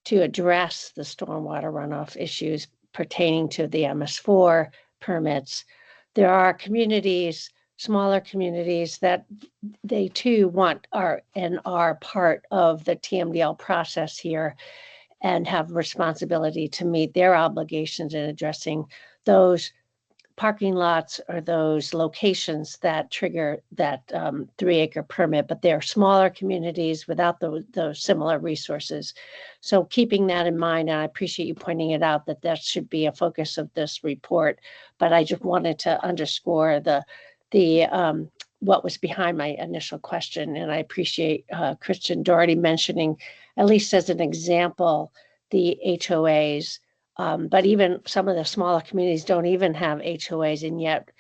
to address the stormwater runoff issues pertaining to the MS4 permits. There are communities, smaller communities, that they too are part of the TMDL process here and have responsibility to meet their obligations in addressing those parking lots or those locations that trigger that 3-acre permit, but they're smaller communities without those similar resources. So keeping that in mind, and I appreciate you pointing it out that should be a focus of this report, but I just wanted to underscore the what was behind my initial question. And I appreciate Christian Doherty mentioning, at least as an example, the HOAs. But even some of the smaller communities don't even have HOAs, and yet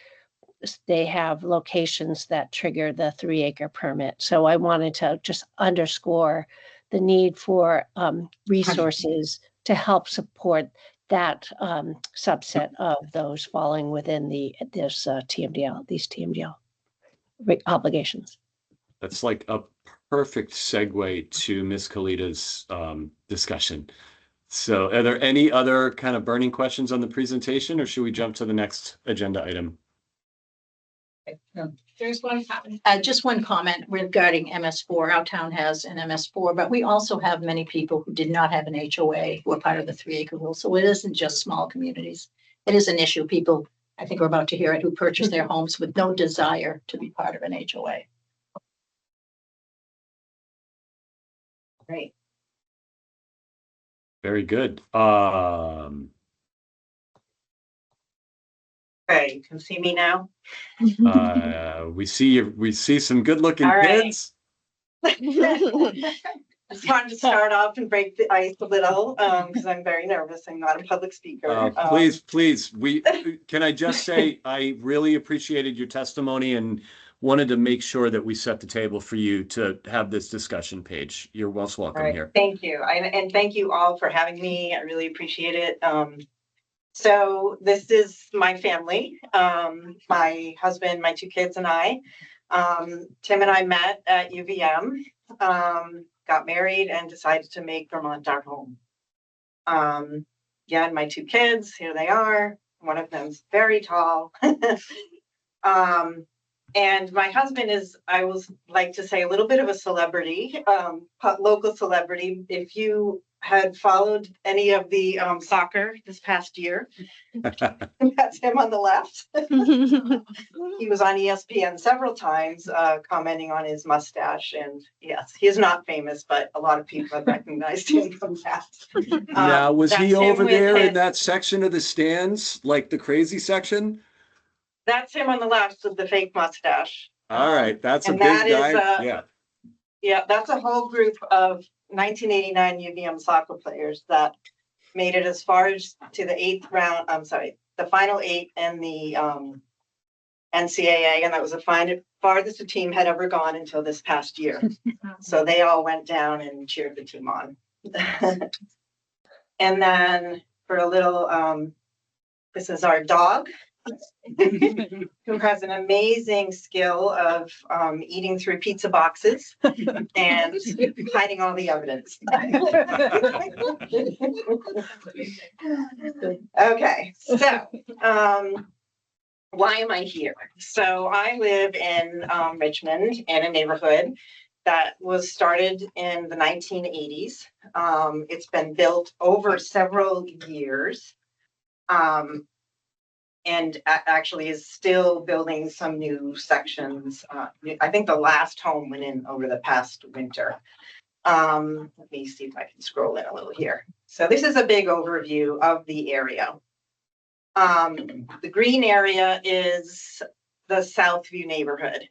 they have locations that trigger the 3-acre permit. So I wanted to just underscore the need for resources to help support that subset of those falling within these TMDL obligations. That's like a perfect segue to Ms. Kalita's discussion. So are there any other kind of burning questions on the presentation, or should we jump to the next agenda item? There's one comment. Just one comment regarding MS4. Our town has an MS4, but we also have many people who did not have an HOA who are part of the 3-acre rule. So it isn't just small communities. It is an issue. People, I think we're about to hear it, who purchase their homes with no desire to be part of an HOA. Great. Very good. Okay, you can see me now. We see some good-looking All right. kids. I just wanted to start off and break the ice a little because I'm very nervous. I'm not a public speaker. Please, can I just say, I really appreciated your testimony and wanted to make sure that we set the table for you to have this discussion page. You're most welcome here. Thank you. And thank you all for having me. I really appreciate it. So this is my family, my husband, my 2 kids, and I. Tim and I met at UVM, got married, and decided to make Vermont our home. And my 2 kids, here they are. One of them's very tall. And my husband is, I would like to say, a little bit of a celebrity, local celebrity. If you had followed any of the soccer this past year, that's him on the left. He was on ESPN several times commenting on his mustache. And yes, he is not famous, but a lot of people have recognized him from that. Now, was he over there in that section of the stands, like the crazy section? That's him on the left with the fake mustache. All right, that's a big guy. Yeah, that's a whole group of 1989 UVM soccer players that made it as far as to the 8th round. I'm sorry, the final 8 and the NCAA, and that was the farthest the team had ever gone until this past year. So they all went down and cheered the team on. And then for a little, this is our dog, who has an amazing skill of eating through pizza boxes and hiding all the evidence. Okay, so why am I here? So I live in Richmond in a neighborhood that was started in the 1980s. It's been built over several years. And actually is still building some new sections. I think the last home went in over the past winter. Let me see if I can scroll in a little here. So this is a big overview of the area. The green area is the Southview neighborhood.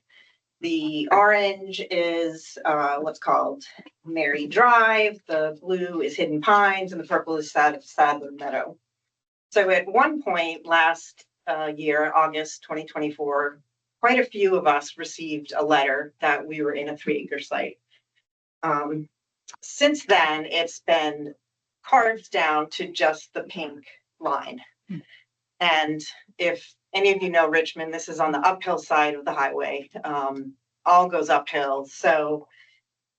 The orange is what's called Mary Drive. The blue is Hidden Pines, and the purple is Sadler Meadow. So at one point last year, August 2024, quite a few of us received a letter that we were in a 3-acre site. Since then, it's been carved down to just the pink line. And if any of you know Richmond, this is on the uphill side of the highway. All goes uphill. So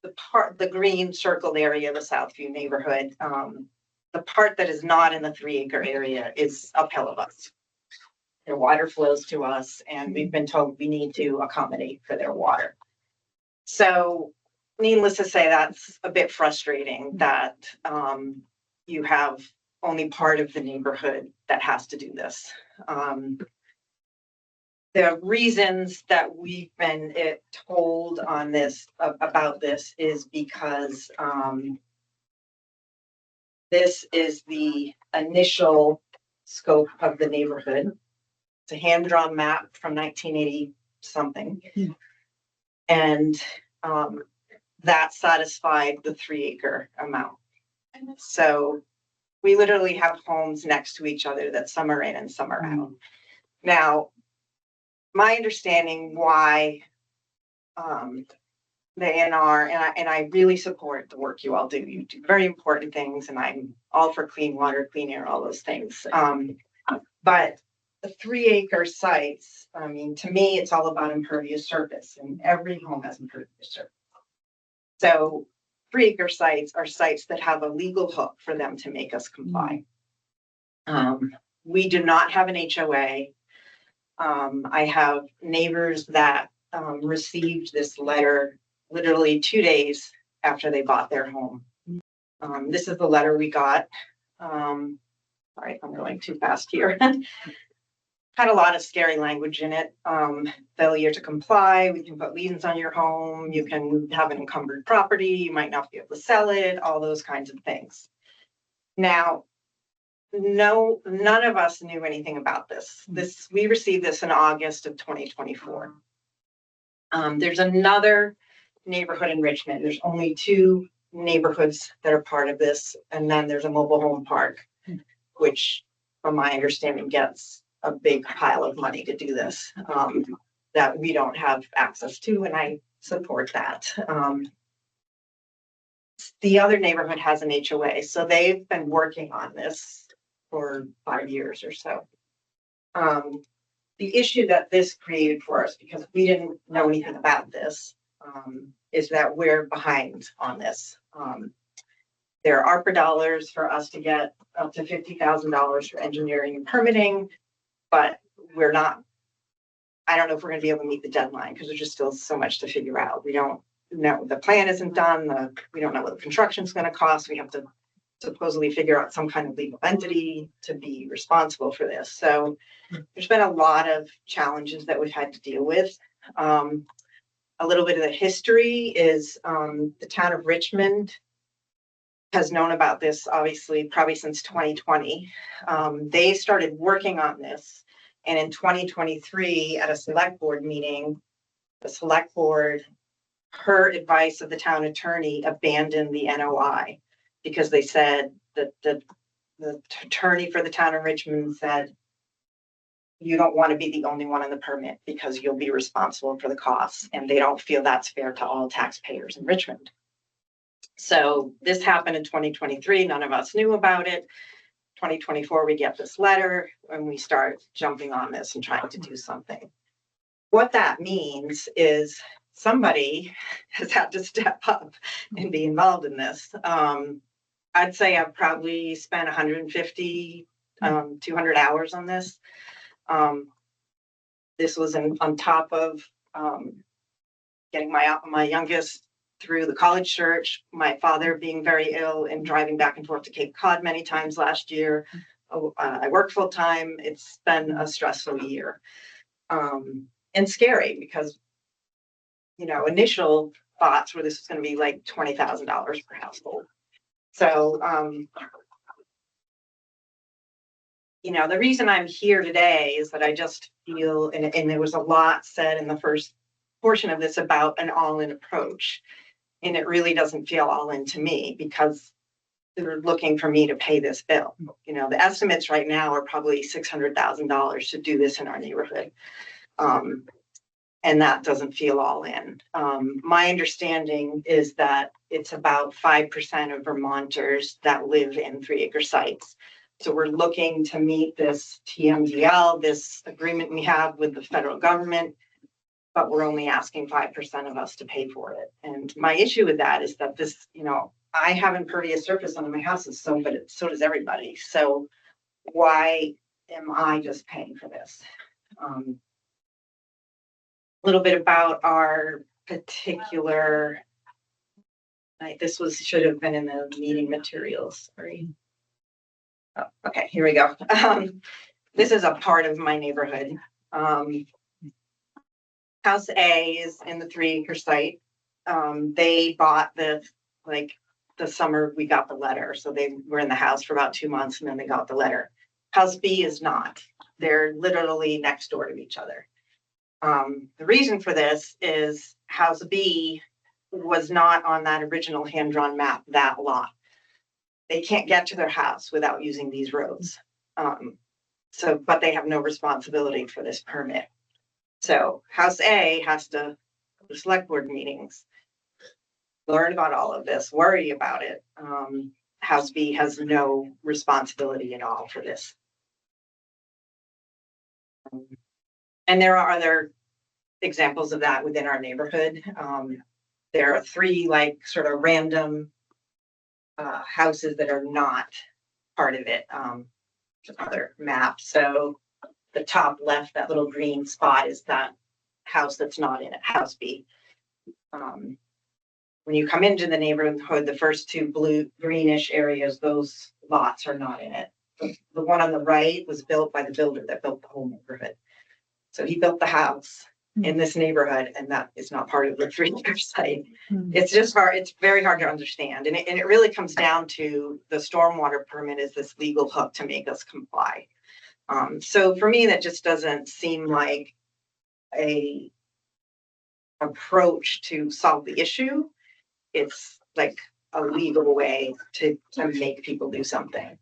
the green circled area of the Southview neighborhood, the part that is not in the 3-acre area is uphill of us. Their water flows to us, and we've been told we need to accommodate for their water. So needless to say, that's a bit frustrating that you have only part of the neighborhood that has to do this. The reasons that we've been told on this about this is because this is the initial scope of the neighborhood. It's a hand-drawn map from 1980 something. And that satisfied the 3-acre amount. So we literally have homes next to each other that some are in and some are out. Now, my understanding why the ANR, and I really support the work you all do. You do very important things, and I'm all for clean water, clean air, all those things. But the 3-acre sites, I mean, to me, it's all about impervious surface, and every home has impervious surface. So 3-acre sites are sites that have a legal hook for them to make us comply. We do not have an HOA. I have neighbors that received this letter literally 2 days after they bought their home. This is the letter we got. Sorry, I'm going too fast here. Had a lot of scary language in it. Failure to comply, we can put liens on your home, you can have an encumbered property, you might not be able to sell it, all those kinds of things. Now, none of us knew anything about this. We received this in August of 2024. There's another neighborhood in Richmond. There's only 2 neighborhoods that are part of this, and then there's a mobile home park, which, from my understanding, gets a big pile of money to do this that we don't have access to, and I support that. The other neighborhood has an HOA, so they've been working on this for 5 years or so. The issue that this created for us, because we didn't know anything about this, is that we're behind on this. There are ARPA dollars for us to get up to $50,000 for engineering and permitting, but we're not, I don't know if we're going to be able to meet the deadline because there's just still so much to figure out. We don't know, the plan isn't done, we don't know what the construction is going to cost. We have to supposedly figure out some kind of legal entity to be responsible for this. So there's been a lot of challenges that we've had to deal with. A little bit of the history is the town of Richmond has known about this, obviously, probably since 2020. They started working on this. And in 2023, at a select board meeting, the select board, her advice of the town attorney, abandoned the NOI because they said that the attorney for the town of Richmond said, you don't want to be the only one on the permit because you'll be responsible for the costs, and they don't feel that's fair to all taxpayers in Richmond. So this happened in 2023. None of us knew about it. 2024, we get this letter and we start jumping on this and trying to do something. What that means is somebody has had to step up and be involved in this. I'd say I've probably spent 150, 200 hours on this. This was on top of getting my youngest through the college search, my father being very ill and driving back and forth to Cape Cod many times last year. I worked full time. It's been a stressful year and scary because, you know, initial thoughts were this was going to be like $20,000 per household. So, you know, the reason I'm here today is that I just feel, and there was a lot said in the first portion of this about an all-in approach. And it really doesn't feel all in to me because they're looking for me to pay this bill. You know, the estimates right now are probably $600,000 to do this in our neighborhood. And that doesn't feel all in. My understanding is that it's about 5% of Vermonters that live in 3-acre sites. So we're looking to meet this TMDL, this agreement we have with the federal government, but we're only asking 5% of us to pay for it. And my issue with that is that this, you know, I have impervious surface under my house, but so does everybody. So why am I just paying for this? A little bit about our particular, this should have been in the meeting materials, sorry. Oh, okay, here we go. This is a part of my neighborhood. House A is in the 3-acre site. They bought the summer we got the letter. So they were in the house for about 2 months and then they got the letter. House B is not. They're literally next door to each other. The reason for this is House B was not on that original hand-drawn map, that lot. They can't get to their house without using these roads. But they have no responsibility for this permit. So House A has to go to select board meetings, learn about all of this, worry about it. House B has no responsibility at all for this. And there are other examples of that within our neighborhood. There are 3 sort of random houses that are not part of it. Other map. So the top left, that little green spot is that house that's not in it, House B. When you come into the neighborhood, the first 2 blue greenish areas, those lots are not in it. The one on the right was built by the builder that built the whole neighborhood. So he built the house in this neighborhood, and that is not part of the 3-acre site. It's just hard. It's very hard to understand. And it really comes down to the stormwater permit is this legal hook to make us comply. So for me, that just doesn't seem like a approach to solve the issue. It's like a legal way to make people do something.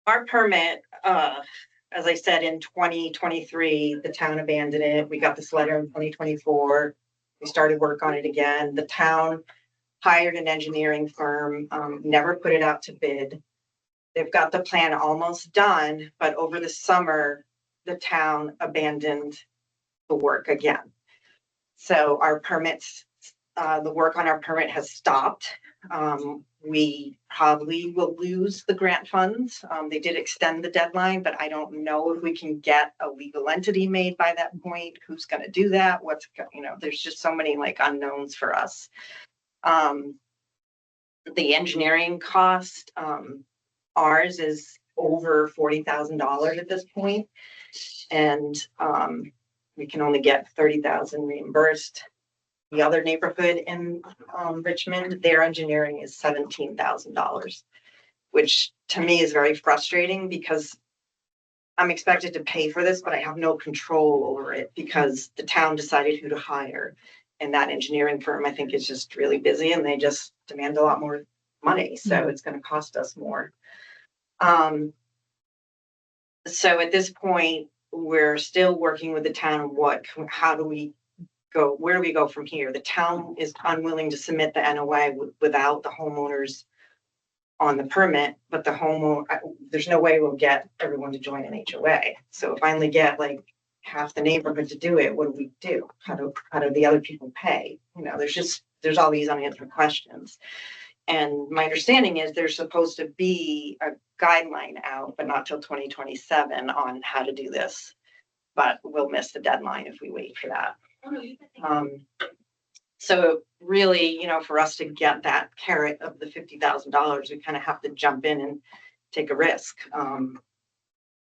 Our permit, as I said, in 2023, the town abandoned it. We got this letter in 2024. We started work on it again. The town hired an engineering firm, never put it out to bid. They've got the plan almost done, but over the summer, the town abandoned the work again. So our permits, the work on our permit has stopped. We probably will lose the grant funds. They did extend the deadline, but I don't know if we can get a legal entity made by that point. Who's going to do that? There's just so many unknowns for us. The engineering cost, ours is over $40,000 at this point, and we can only get $30,000 reimbursed. The other neighborhood in Richmond, their engineering is $17,000, which to me is very frustrating because I'm expected to pay for this, but I have no control over it because the town decided who to hire. And that engineering firm, I think, is just really busy and they just demand a lot more money, so it's gonna cost us more. So at this point, we're still working with the town. How do we go? Where do we go from here? The town is unwilling to submit the NOA without the homeowners on the permit, but the homeowner, there's no way we'll get everyone to join an HOA. So if I only get like half the neighborhood to do it, what do we do? How do the other people pay? You know, there's all these unanswered questions. And my understanding is there's supposed to be a guideline out, but not till 2027 on how to do this. But we'll miss the deadline if we wait for that. So really, you know, for us to get that carrot of the $50,000, we kind of have to jump in and take a risk.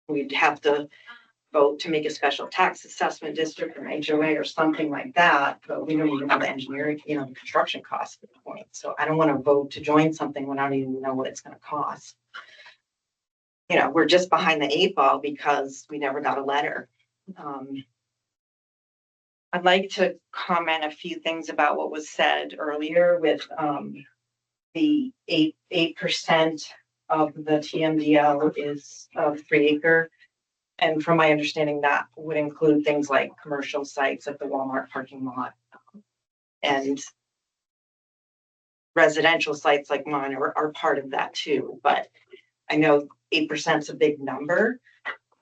We'd have to vote to make a special tax assessment district or HOA or something like that, but we don't even have the engineering, you know, construction costs at the point. So I don't want to vote to join something when I don't even know what it's going to cost. You know, we're just behind the 8 ball because we never got a letter. I'd like to comment a few things about what was said earlier with the 8% of the TMDL is of 3 acre. And from my understanding, that would include things like commercial sites like the Walmart parking lot and residential sites like mine are part of that too. But I know 8% is a big number,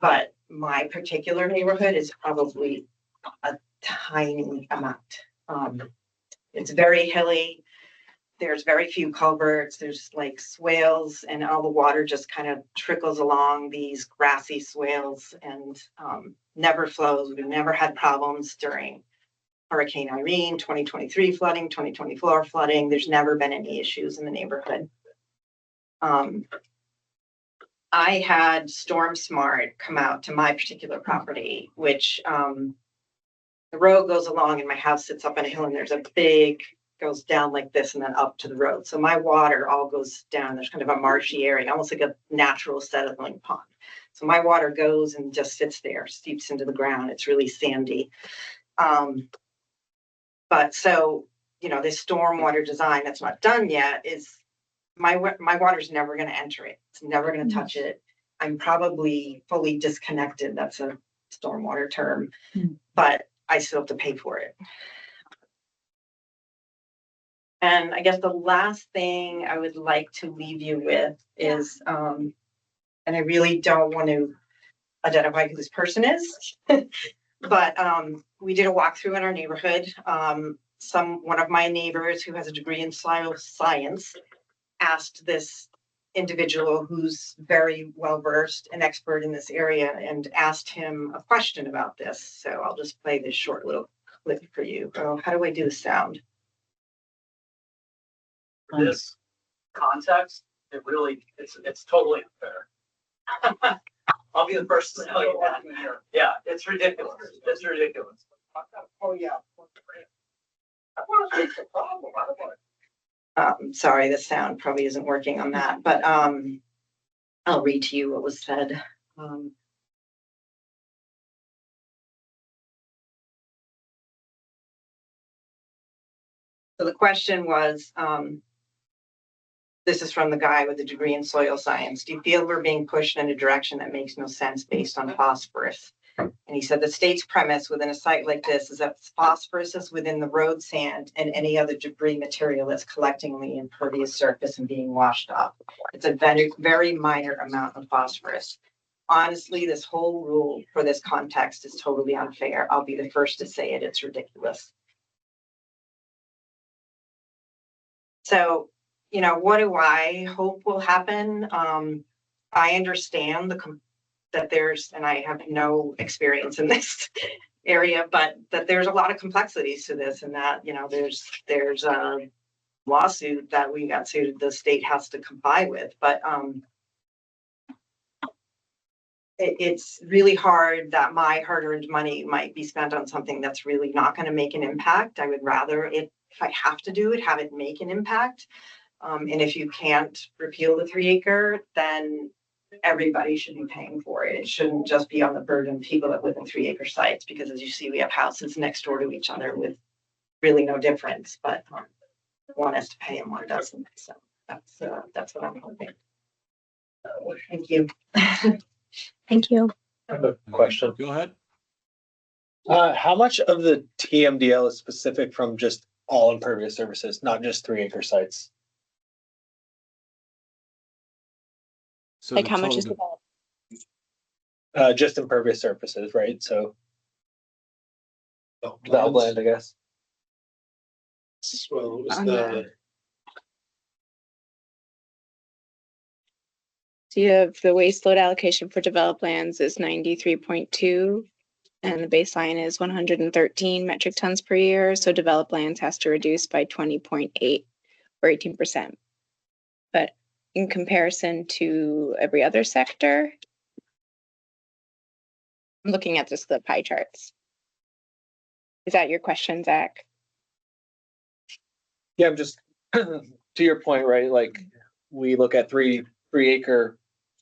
but my particular neighborhood is probably a tiny amount. It's very hilly. There's very few culverts. There's like swales, and all the water just kind of trickles along these grassy swales and never flows. We've never had problems during Hurricane Irene, 2023 flooding, 2024 flooding. There's never been any issues in the neighborhood. I had StormSmart come out to my particular property, which the road goes along and my house sits up on a hill, and there's a big, goes down like this and then up to the road. So my water all goes down. There's kind of a marshy area, almost like a natural settling pond. So my water goes and just sits there, steeps into the ground. It's really sandy. But so, you know, this stormwater design that's not done yet is my water's never going to enter it. It's never going to touch it. I'm probably fully disconnected. That's a stormwater term, but I still have to pay for it. And I guess the last thing I would like to leave you with is, and I really don't want to identify who this person is, but we did a walkthrough in our neighborhood. One of my neighbors who has a degree in soil science asked this individual who's very well versed and expert in this area and asked him a question about this. So I'll just play this short little clip for you. Oh, how do I do the sound? This context, it's totally unfair. I'll be the first to tell you that. Yeah, it's ridiculous. It's ridiculous. Oh yeah. Sorry, the sound probably isn't working on that, but I'll read to you what was said. So the question was, this is from the guy with the degree in soil science. Do you feel we're being pushed in a direction that makes no sense based on phosphorus? And he said the state's premise within a site like this is that phosphorus is within the road sand and any other debris material that's collecting on the impervious surface and being washed off. It's a very, very minor amount of phosphorus. Honestly, this whole rule for this context is totally unfair. I'll be the first to say it. It's ridiculous. So, you know, what do I hope will happen? I understand that there's, and I have no experience in this area, but that there's a lot of complexities to this, and that, you know, there's a lawsuit that we got sued, the state has to comply with, but it's really hard that my hard-earned money might be spent on something that's really not going to make an impact. I would rather it, if I have to do it, have it make an impact. And if you can't repeal the 3 acre, then everybody should be paying for it. It shouldn't just be on the burden of people that live in 3 acre sites, because as you see, we have houses next door to each other with really no difference, but one has to pay and one doesn't. So That's what I'm hoping. Thank you. Thank you. I have a question. Go ahead. How much of the TMDL is specific from just all impervious surfaces, not just 3-acre sites? So Like the how much total is de- developed? Just impervious surfaces, right? So developed land, I guess. Well, it was On the, So you have the waste load allocation for developed lands is 93.2, and the baseline is 113 metric tons per year. So developed lands has to reduce by 20.8 or 18%. But in comparison to every other sector, I'm looking at just the pie charts. Is that your question, Zach? Yeah, I'm just to your point, right? Like we look at 3-acre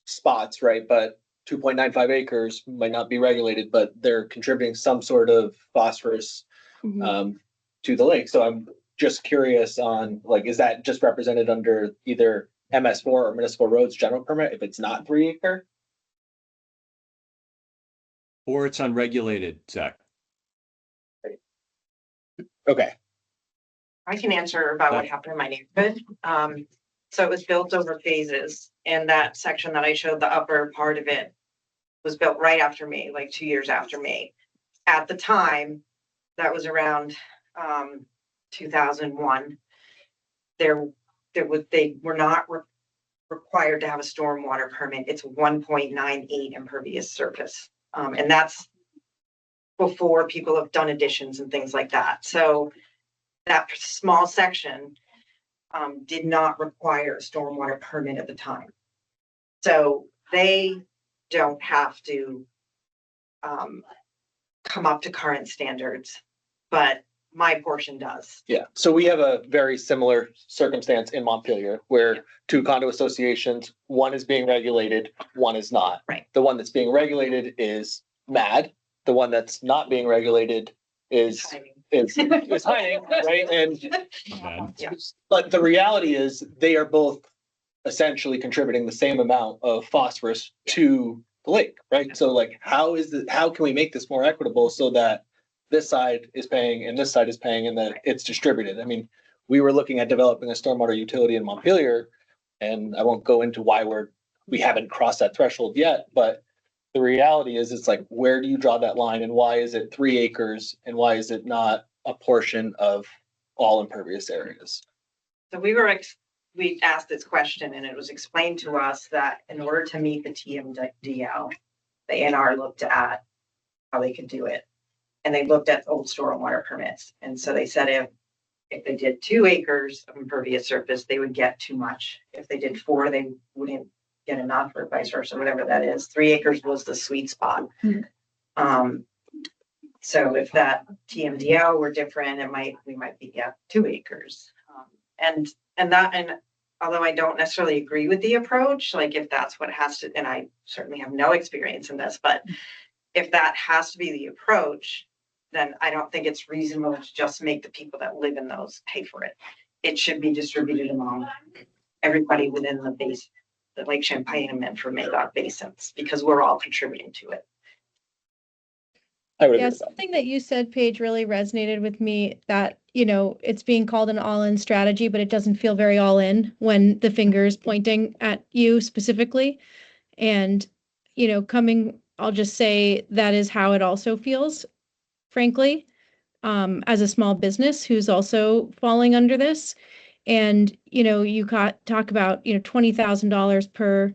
spots, right? But 2.95 acres might not be regulated, but they're contributing some sort of phosphorus to the lake. So I'm just curious on like, is that just represented under either MS4 or municipal roads general permit if it's not 3-acre? Or it's unregulated, Zach. Okay. I can answer about what happened in my neighborhood. So it was built over phases, and that section that I showed, the upper part of it was built right after me, like 2 years after me. At the time, that was around 2001. They were not required to have a stormwater permit. It's 1.98 impervious surface. And that's before people have done additions and things like that. So that small section did not require a stormwater permit at the time. So they don't have to come up to current standards, but my portion does. Yeah, so we have a very similar circumstance in Montpelier where 2 condo associations, one is being regulated, one is not. Right. The one that's being regulated is MAD. The one that's not being regulated is hiding, right? And but the reality is they are both essentially contributing the same amount of phosphorus to the lake, right? So like, how can we make this more equitable so that this side is paying and this side is paying and that it's distributed? I mean, we were looking at developing a stormwater utility in Montpelier, and I won't go into why we haven't crossed that threshold yet, but the reality is it's like, where do you draw that line and why is it 3 acres and why is it not a portion of all impervious areas? So we asked this question and it was explained to us that in order to meet the TMDL, the ANR looked at how they could do it. And they looked at old stormwater permits. And so they said if they did 2 acres of impervious surface, they would get too much. If they did 4, they wouldn't get enough, or vice versa, whatever that is. 3 acres was the sweet spot. So if that TMDL were different, we might be at 2 acres. And although I don't necessarily agree with the approach, like if that's what has to, and I certainly have no experience in this, but if that has to be the approach, then I don't think it's reasonable to just make the people that live in those pay for it. It should be distributed among everybody within the Lake Champlain and Medford Magog basins, because we're all contributing to it. I would Yeah, something that you said, Paige, really resonated with me, that, it's being called an all-in strategy, but it doesn't feel very all-in when the finger is pointing at you specifically. And, I'll just say that is how it also feels, frankly, as a small business who's also falling under this. And, you talk about, $20,000 per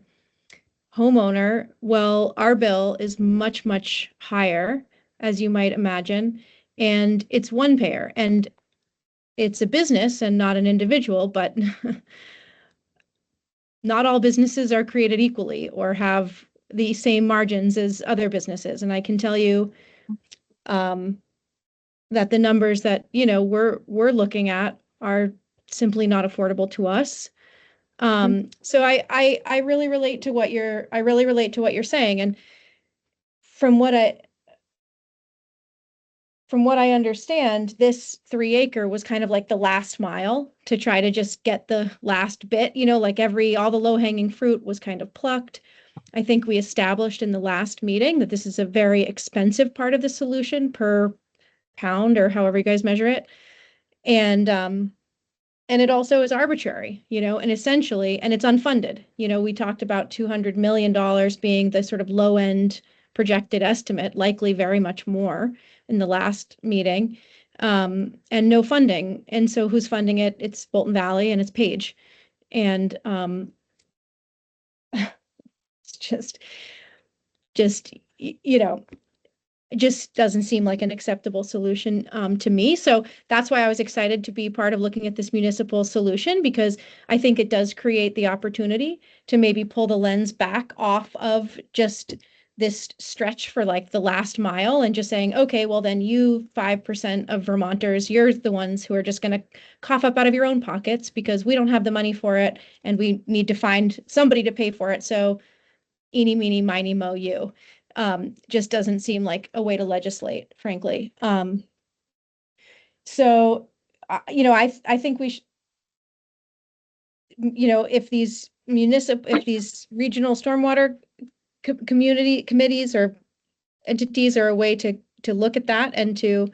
homeowner. Well, our bill is much, much higher, as you might imagine, and it's one payer, and it's a business and not an individual, but not all businesses are created equally or have the same margins as other businesses. And I can tell you that the numbers that, we're looking at are simply not affordable to us. So I really relate to what you're saying. And from what from what I understand, this 3 acre was kind of like the last mile to try to just get the last bit, like all the low hanging fruit was kind of plucked. I think we established in the last meeting that this is a very expensive part of the solution per pound or however you guys measure it. And it also is arbitrary, and essentially, and it's unfunded. We talked about $200 million being the sort of low end projected estimate, likely very much more in the last meeting, and no funding. And so who's funding it? It's Bolton Valley and it's Page. And it's just, it just doesn't seem like an acceptable solution to me. So that's why I was excited to be part of looking at this municipal solution, because I think it does create the opportunity to maybe pull the lens back off of just this stretch for like the last mile and just saying, okay, well then you 5% of Vermonters, you're the ones who are just going to cough up out of your own pockets because we don't have the money for it and we need to find somebody to pay for it. So eeny, meeny, miny, mo, you. Just doesn't seem like a way to legislate, frankly. So, I think we should, if these regional stormwater community committees or entities are a way to look at that and to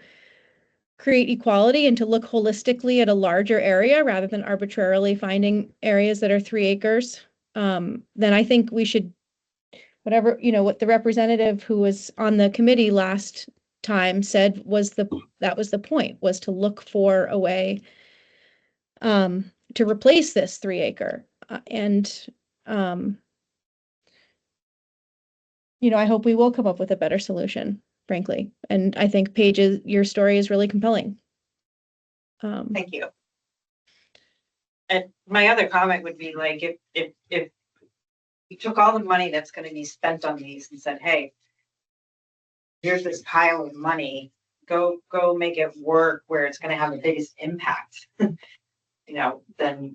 create equality and to look holistically at a larger area rather than arbitrarily finding areas that are 3 acres, then I think we should, whatever, what the representative who was on the committee last time said that was the point, was to look for a way to replace this 3 acre. I hope we will come up with a better solution, frankly. And I think Paige's, your story is really compelling. Thank you. And my other comment would be like, if you took all the money that's going to be spent on these and said, hey, here's this pile of money, go make it work where it's going to have the biggest impact, then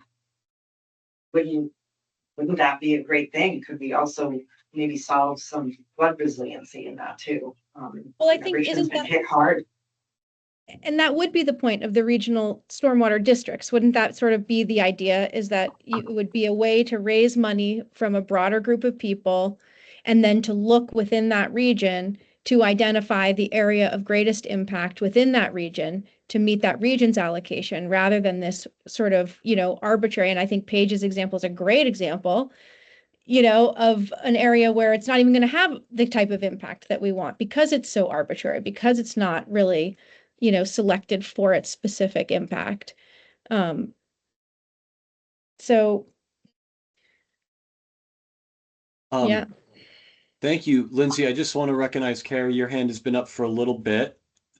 wouldn't that be a great thing? Could we also maybe solve some flood resiliency in that too? Well, I think region's been hit hard. And that would be the point of the regional stormwater districts. Wouldn't that sort of be the idea, is that it would be a way to raise money from a broader group of people and then to look within that region to identify the area of greatest impact within that region to meet that region's allocation, rather than this sort of, arbitrary. And I think Paige's example is a great example, of an area where it's not even going to have the type of impact that we want because it's so arbitrary, because it's not really, selected for its specific impact. So, yeah. Thank you, Lindsay. I just want to recognize, Carrie, your hand has been up for a little bit.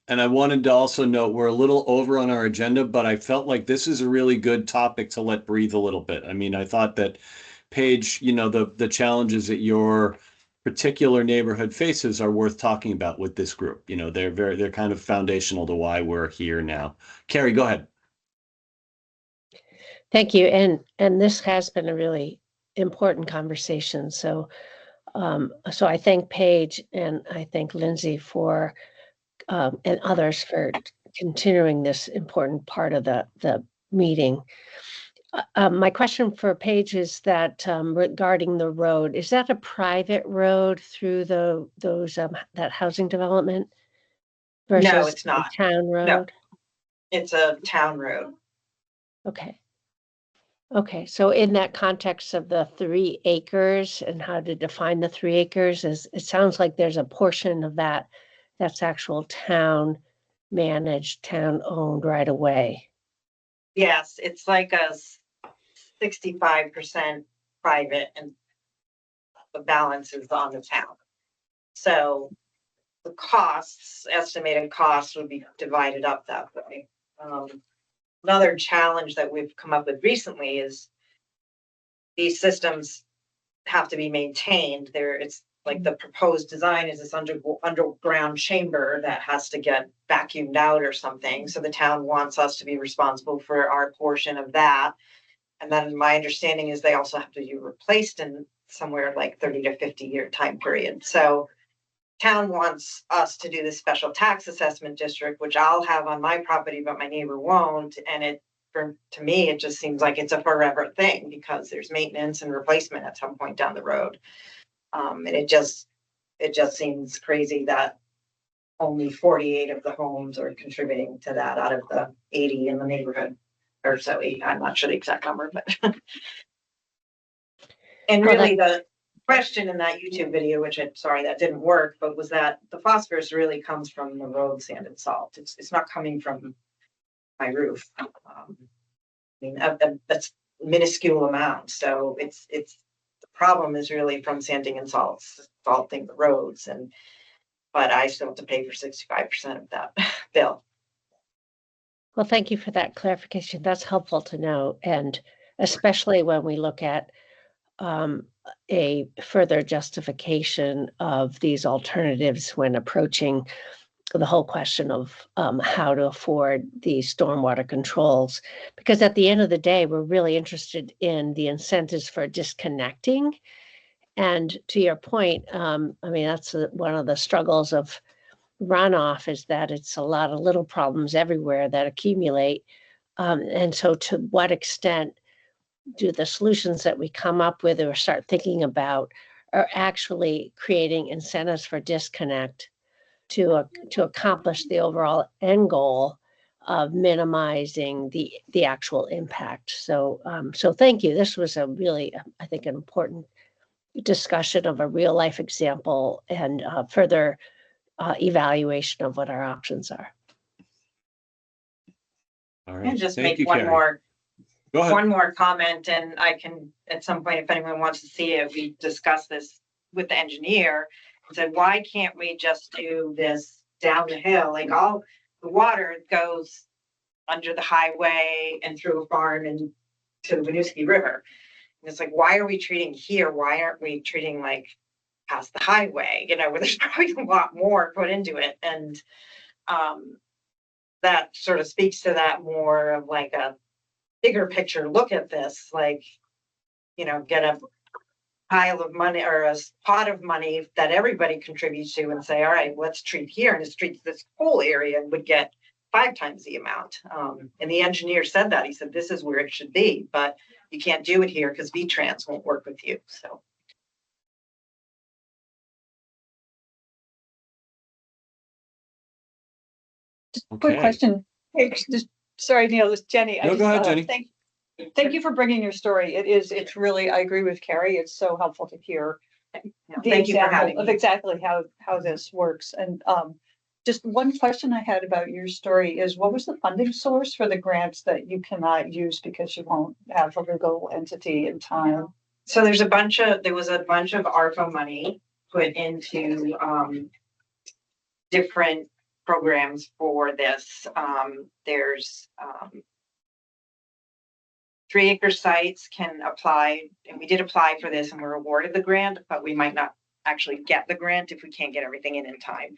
And I wanted to also note we're a little over on our agenda, but I felt like this is a really good topic to let breathe a little bit. I mean, I thought that Paige, the challenges that your particular neighborhood faces are worth talking about with this group. They're kind of foundational to why we're here now. Carrie, go ahead. Thank you. And this has been a really important conversation. So I thank Paige and I thank Lindsay for and others for continuing this important part of the meeting. My question for Paige is that regarding the road, is that a private road through that housing development versus No, it's not. a town road? No, it's a town road. Okay, so in that context of the 3 acres and how to define the 3 acres, it sounds like there's a portion of that's actual town managed, town owned right away. Yes, it's like a 65% private and the balance is on the town. So the estimated costs would be divided up that way. Another challenge that we've come up with recently is these systems have to be maintained. It's like the proposed design is this underground chamber that has to get vacuumed out or something. So the town wants us to be responsible for our portion of that. And then my understanding is they also have to be replaced in somewhere like 30 to 50 year time period. So town wants us to do this special tax assessment district, which I'll have on my property, but my neighbor won't. And to me, it just seems like it's a forever thing because there's maintenance and replacement at some point down the road. And it just seems crazy that only 48 of the homes are contributing to that out of the 80 in the neighborhood. Or so, I'm not sure the exact number, but. And really the question in that YouTube video, which sorry, that didn't work, but was that the phosphorus really comes from the road sand and salt. It's not coming from my roof. I mean, that's minuscule amount. So it's the problem is really from sanding and salting the roads. But I still have to pay for 65% of that bill. Well, thank you for that clarification. That's helpful to know. And especially when we look at a further justification of these alternatives when approaching the whole question of how to afford these stormwater controls. Because at the end of the day, we're really interested in the incentives for disconnecting. And to your point, I mean, that's one of the struggles of runoff is that it's a lot of little problems everywhere that accumulate. And so to what extent do the solutions that we come up with or start thinking about are actually creating incentives for disconnect to accomplish the overall end goal of minimizing the actual impact. So so thank you. This was a really, I think, an important discussion of a real life example and further evaluation of what our options are. All right. And just Thank make you, one Carrie. more Go ahead. one more comment, and I can at some point, if anyone wants to see it, we discussed this with the engineer and said, why can't we just do this down the hill? Like all the water goes under the highway and through a farm and to the Winooski River. And it's like, why are we treating here? Why aren't we treating like past the highway? You know, where there's probably a lot more put into it. And that sort of speaks to that more of like a bigger picture look at this, like, you know, get a pile of money or a pot of money that everybody contributes to and say, all right, let's treat here, and it treats this whole area and would get 5 times the amount. And the engineer said that. He said, this is where it should be, but you can't do it here because V-Trans won't work with you. So. Quick question. Hey, sorry, Neil, this is Jenny. No, go ahead, Jenny. Thank you for bringing your story. It's really, I agree with Carrie. It's so helpful to hear Thank you for having of me. exactly how this works. And just one question I had about your story is, what was the funding source for the grants that you cannot use because you won't have a legal entity in time? So there was a bunch of ARPA money put into different programs for this. There's 3-acre sites can apply, and we did apply for this and we're awarded the grant, but we might not actually get the grant if we can't get everything in time.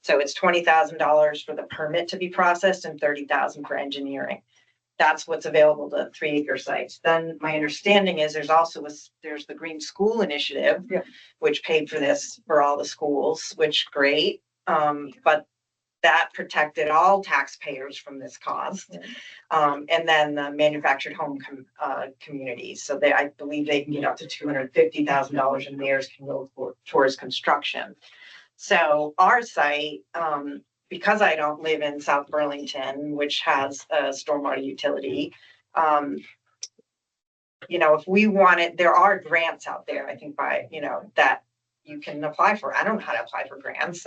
So it's $20,000 for the permit to be processed and $30,000 for engineering. That's what's available to 3-acre sites. Then my understanding is there's also there's the Green School Initiative, which paid for this for all the schools, which great. But that protected all taxpayers from this cost. And then the manufactured home communities. So I believe they can get up to $250,000 and theirs can go towards construction. So our site, because I don't live in South Burlington, which has a stormwater utility, you know, if we want it, there are grants out there, I think that you can apply for. I don't know how to apply for grants.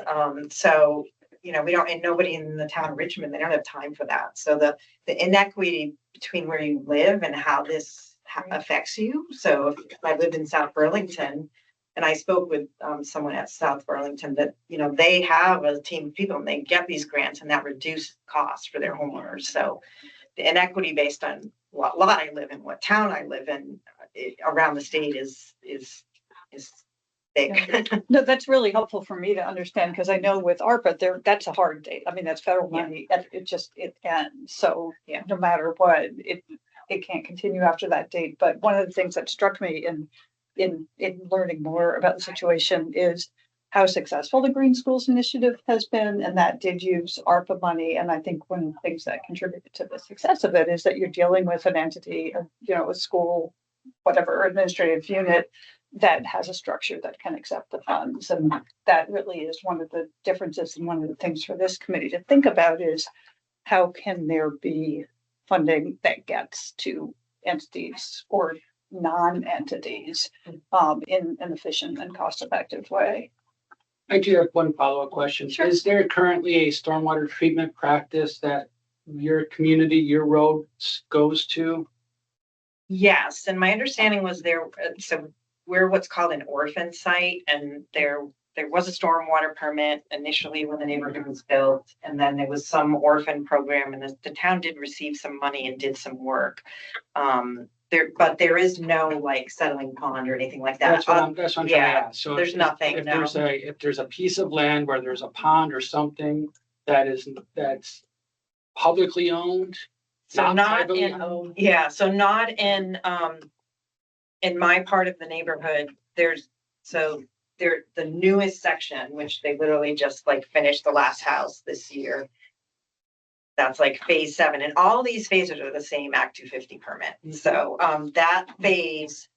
So, you know, and nobody in the town of Richmond, they don't have time for that. So the inequity between where you live and how this affects you. So if I lived in South Burlington, and I spoke with someone at South Burlington that, you know, they have a team of people and they get these grants and that reduces costs for their homeowners. So the inequity based on what lot I live in, what town I live in around the state is big. No, that's really helpful for me to understand, because I know with ARPA, that's a hard date. I mean, that's federal money. It ends. So no matter what, it can't continue after that date. But one of the things that struck me in learning more about the situation is how successful the Green Schools Initiative has been, and that did use ARPA money. And I think one of the things that contributed to the success of it is that you're dealing with an entity, a school, whatever administrative unit that has a structure that can accept the funds. And that really is one of the differences, and one of the things for this committee to think about is how can there be funding that gets to entities or non-entities in an efficient and cost-effective way. I do have one follow-up question. Sure. Is there currently a stormwater treatment practice that your community, your road goes to? Yes, and my understanding was so we're what's called an orphan site, and there was a stormwater permit initially when the neighborhood was built, and then there was some orphan program, and the town did receive some money and did some work. But there is no like settling pond or anything like that. That's what I'm trying to ask. So there's nothing. If there's a piece of land where there's a pond or something that's publicly owned, So not privately in, owned? so not in my part of the neighborhood, the newest section, which they literally just like finished the last house this year. That's like phase 7, and all these phases are the same Act 250 permit. So that phase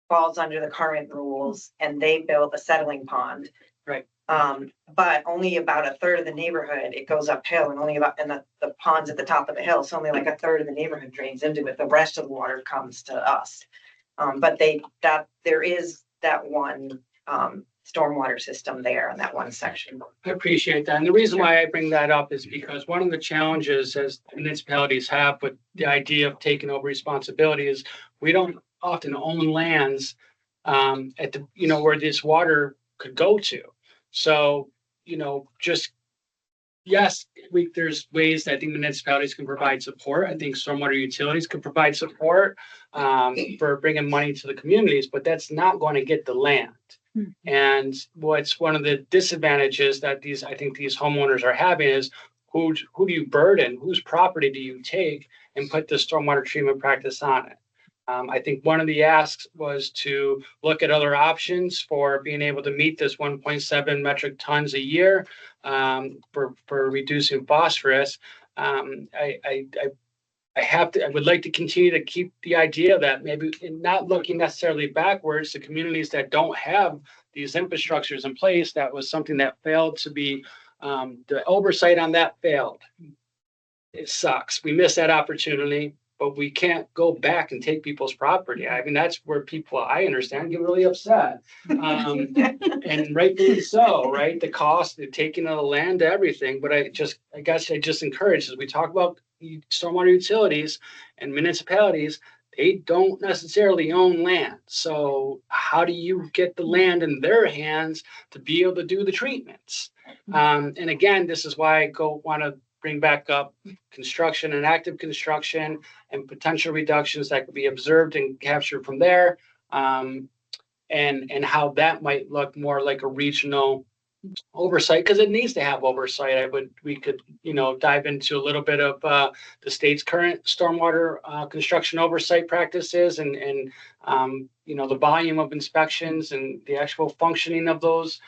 falls under the current rules, and they built a settling pond. Right. But only about a third of the neighborhood, it goes uphill, and the pond's at the top of the hill, so only like a third of the neighborhood drains into it. The rest of the water comes to us. But there is that one stormwater system there in that one section. I appreciate that. And the reason why I bring that up is because one of the challenges as municipalities have with the idea of taking over responsibility is we don't often own lands at the, where this water could go to. So, yes, there's ways that I think municipalities can provide support. I think stormwater utilities can provide support for bringing money to the communities, but that's not going to get the land. And what's one of the disadvantages that I think these homeowners are having is who do you burden, whose property do you take and put the stormwater treatment practice on it? I think one of the asks was to look at other options for being able to meet this 1.7 metric tons a year for reducing phosphorus. I would like to continue to keep the idea that maybe not looking necessarily backwards to communities that don't have these infrastructures in place. That was something that failed to be, the oversight on that failed. It sucks. We missed that opportunity, but we can't go back and take people's property. I mean, that's where people, I understand, get really upset. And rightfully so, right? The cost, the taking of the land, everything. But I guess I just encourage, as we talk about stormwater utilities and municipalities, they don't necessarily own land. So how do you get the land in their hands to be able to do the treatments? And again, this is why I want to bring back up construction and active construction and potential reductions that could be observed and captured from there, and how that might look more like a regional oversight, because it needs to have oversight. We could dive into a little bit of the state's current stormwater construction oversight practices and the volume of inspections and the actual functioning of those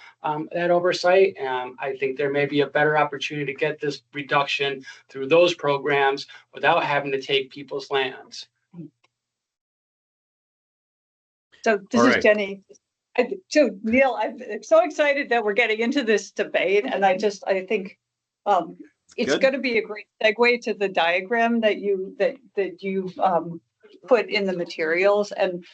that oversight. I think there may be a better opportunity to get this reduction through those programs without having to take people's lands. So this is Jenny. So Neil, I'm so excited that we're getting into this debate, and I think it's going to be a great segue to the diagram that you put in the materials. And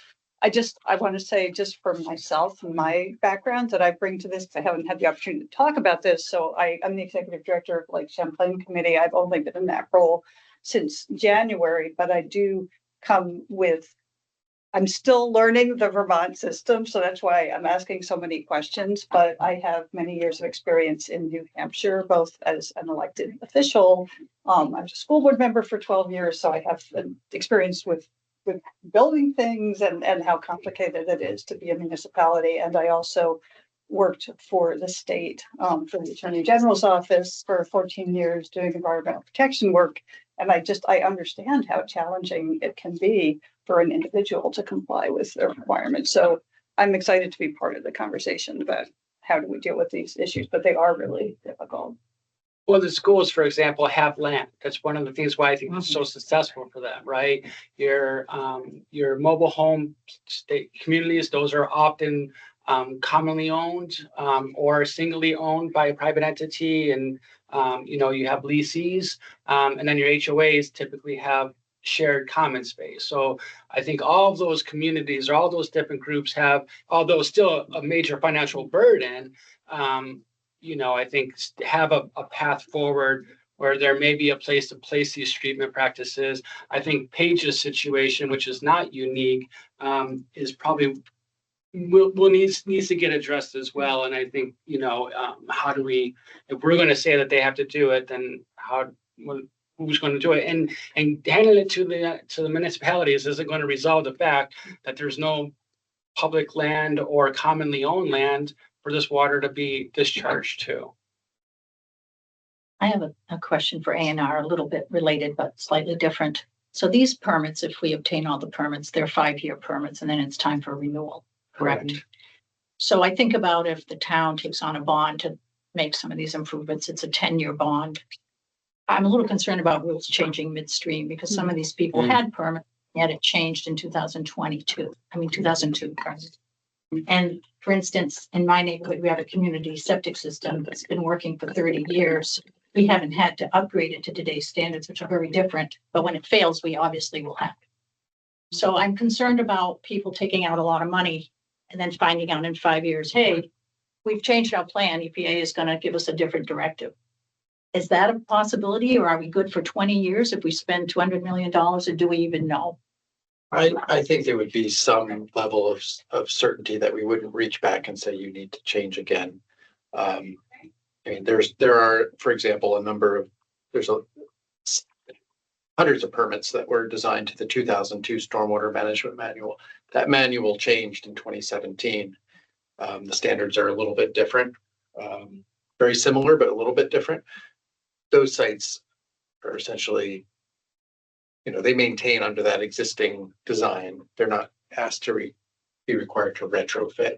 I want to say, just for myself and my background that I bring to this, I haven't had the opportunity to talk about this. So I'm the executive director of Lake Champlain Committee. I've only been in that role since January, but I do come with, I'm still learning the Vermont system, so that's why I'm asking so many questions, but I have many years of experience in New Hampshire, both as an elected official. I was a school board member for 12 years, so I have experience with building things and how complicated it is to be a municipality. And I also worked for the state, for the Attorney General's office for 14 years doing environmental protection work. And I understand how challenging it can be for an individual to comply with their requirements. So I'm excited to be part of the conversation about how do we deal with these issues, but they are really difficult. Well, the schools, for example, have land. That's one of the things why I think it's so successful for them, right? Your mobile home state communities, those are often commonly owned or singly owned by a private entity, and you have leasees, and then your HOAs typically have shared common space. So I think all of those communities, or all those different groups have, although still a major financial burden, I think have a path forward where there may be a place to place these treatment practices. I think Paige's situation, which is not unique, is probably needs to get addressed as well. And I think, how do we, if we're going to say that they have to do it, then who's going to do it? And handing it to the municipalities isn't going to resolve the fact that there's no public land or commonly owned land for this water to be discharged to. I have a question for A&R, a little bit related, but slightly different. So these permits, if we obtain all the permits, they're 5-year permits, and then it's time for renewal, correct? So I think about if the town takes on a bond to make some of these improvements, it's a 10-year bond. I'm a little concerned about rules changing midstream, because some of these people had permits, yet it changed in 2002. And for instance, in my neighborhood, we have a community septic system that's been working for 30 years. We haven't had to upgrade it to today's standards, which are very different. But when it fails, we obviously will have. So I'm concerned about people taking out a lot of money and then finding out in 5 years, hey, we've changed our plan. EPA is going to give us a different directive. Is that a possibility, or are we good for 20 years if we spend $200 million, or do we even know? I think there would be some level of certainty that we wouldn't reach back and say you need to change again. I mean, there are, for example, there's hundreds of permits that were designed to the 2002 Stormwater Management Manual. That manual changed in 2017. The standards are a little bit different, very similar, but a little bit different. Those sites are essentially, they maintain under that existing design. They're not asked to be required to retrofit.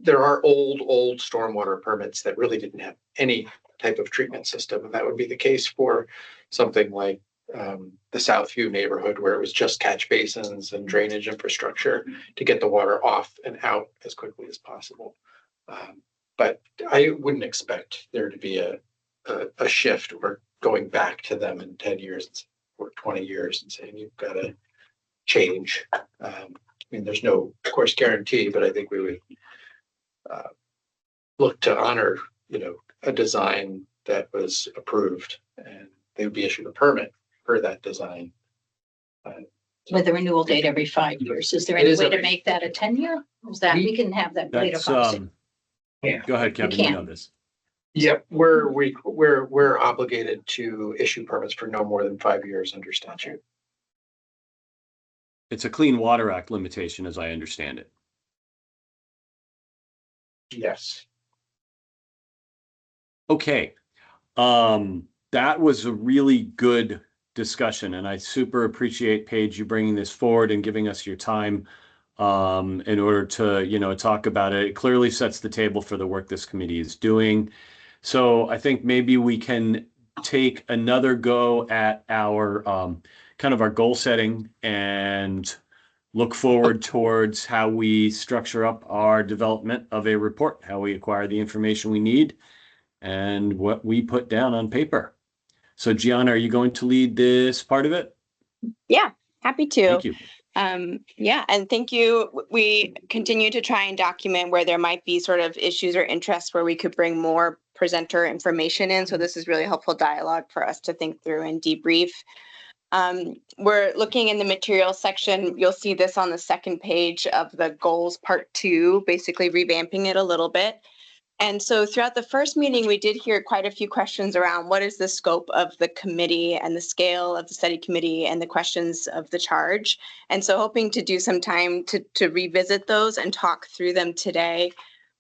There are old stormwater permits that really didn't have any type of treatment system, and that would be the case for something like the Southview neighborhood, where it was just catch basins and drainage infrastructure to get the water off and out as quickly as possible. But I wouldn't expect there to be a shift or going back to them in 10 years or 20 years and saying you've got to change. I mean, there's no, of course, guarantee, but I think we would look to honor, a design that was approved, and they would be issued a permit for that design. With a renewal date every 5 years. Is there any way to make that a 10-year? Is that we can have that later conversation? Go ahead, Kevin. You know this. Yep, we're obligated to issue permits for no more than 5 years under statute. It's a Clean Water Act limitation, as I understand it. Yes. Okay. That was a really good discussion, and I super appreciate, Paige, you bringing this forward and giving us your time in order to, talk about it. It clearly sets the table for the work this committee is doing. So I think maybe we can take another go at our kind of our goal setting and look forward towards how we structure up our development of a report, how we acquire the information we need, and what we put down on paper. So Gianna, are you going to lead this part of it? Yeah, happy to. Thank you. Yeah, and thank you. We continue to try and document where there might be sort of issues or interests where we could bring more presenter information in. So this is really helpful dialogue for us to think through and debrief. We're looking in the materials section. You'll see this on the second page of the goals part 2, basically revamping it a little bit. And so throughout the first meeting, we did hear quite a few questions around what is the scope of the committee and the scale of the study committee and the questions of the charge. And so hoping to do some time to revisit those and talk through them today.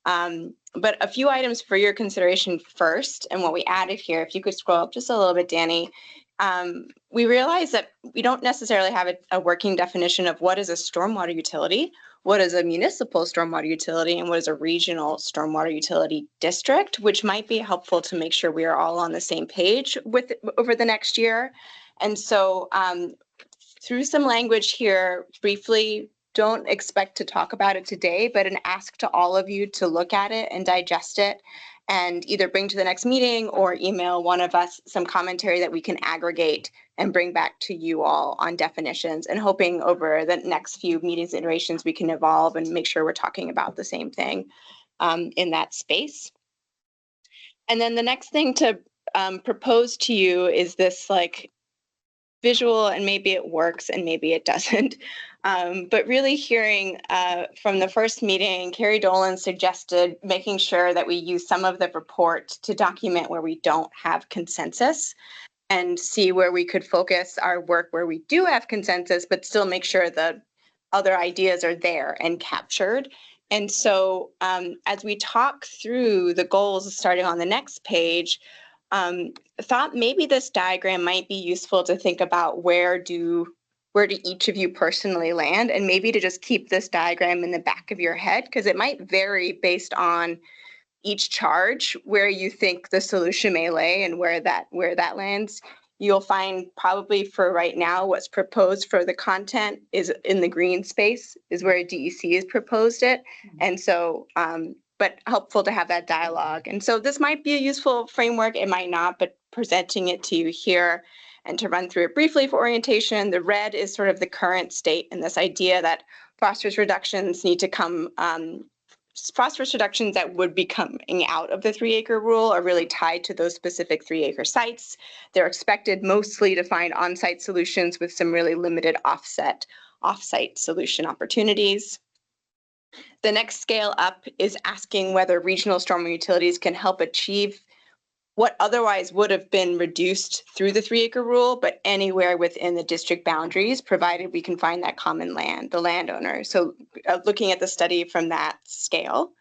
But a few items for your consideration first, and what we added here, if you could scroll up just a little bit, Danny, we realize that we don't necessarily have a working definition of what is a stormwater utility, what is a municipal stormwater utility, and what is a regional stormwater utility district, which might be helpful to make sure we are all on the same page with over the next year. And so through some language here, briefly, don't expect to talk about it today, but an ask to all of you to look at it and digest it and either bring to the next meeting or email one of us some commentary that we can aggregate and bring back to you all on definitions, and hoping over the next few meetings iterations we can evolve and make sure we're talking about the same thing in that space. And then the next thing to propose to you is this like visual, and maybe it works and maybe it doesn't. But really hearing from the first meeting, Carrie Dolan suggested making sure that we use some of the report to document where we don't have consensus and see where we could focus our work where we do have consensus, but still make sure the other ideas are there and captured. And so as we talk through the goals starting on the next page, thought maybe this diagram might be useful to think about where do each of you personally land, and maybe to just keep this diagram in the back of your head, because it might vary based on each charge where you think the solution may lay and where that lands. You'll find probably for right now what's proposed for the content is in the green space, is where DEC has proposed it. And so but helpful to have that dialogue. And so this might be a useful framework, it might not, but presenting it to you here and to run through it briefly for orientation. The red is sort of the current state, and this idea that phosphorus reductions need to come, phosphorus reductions that would be coming out of the 3-acre rule are really tied to those specific 3-acre sites. They're expected mostly to find on-site solutions with some really limited off-site solution opportunities. The next scale up is asking whether regional stormwater utilities can help achieve what otherwise would have been reduced through the 3-acre rule, but anywhere within the district boundaries, provided we can find that common land, the landowner. So looking at the study from that scale.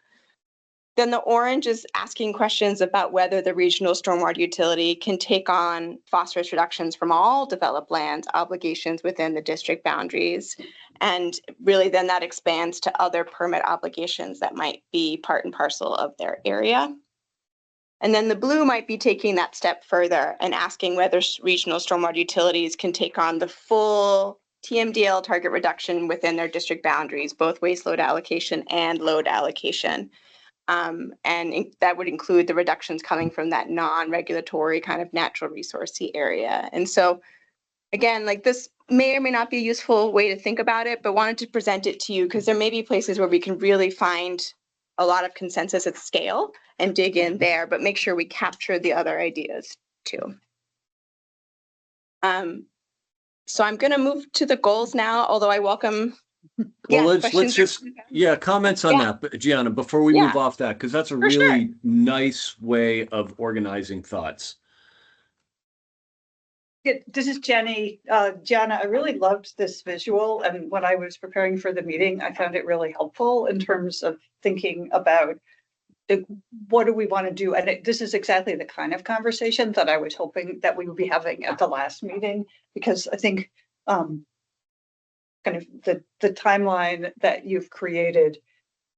Then the orange is asking questions about whether the regional stormwater utility can take on phosphorus reductions from all developed lands obligations within the district boundaries. And really then that expands to other permit obligations that might be part and parcel of their area. And then the blue might be taking that step further and asking whether regional stormwater utilities can take on the full TMDL target reduction within their district boundaries, both waste load allocation and load allocation. And that would include the reductions coming from that non-regulatory kind of natural resourcey area. And so again, like this may or may not be a useful way to think about it, but wanted to present it to you because there may be places where we can really find a lot of consensus at scale and dig in there, but make sure we capture the other ideas too. So I'm going to move to the goals now, although I welcome well, let's just comments on that, Gianna, before we move off that, because that's a really nice way of organizing thoughts. This is Jenny. Gianna, I really loved this visual, and when I was preparing for the meeting, I found it really helpful in terms of thinking about what do we want to do. And this is exactly the kind of conversation that I was hoping that we would be having at the last meeting, because I think kind of the timeline that you've created,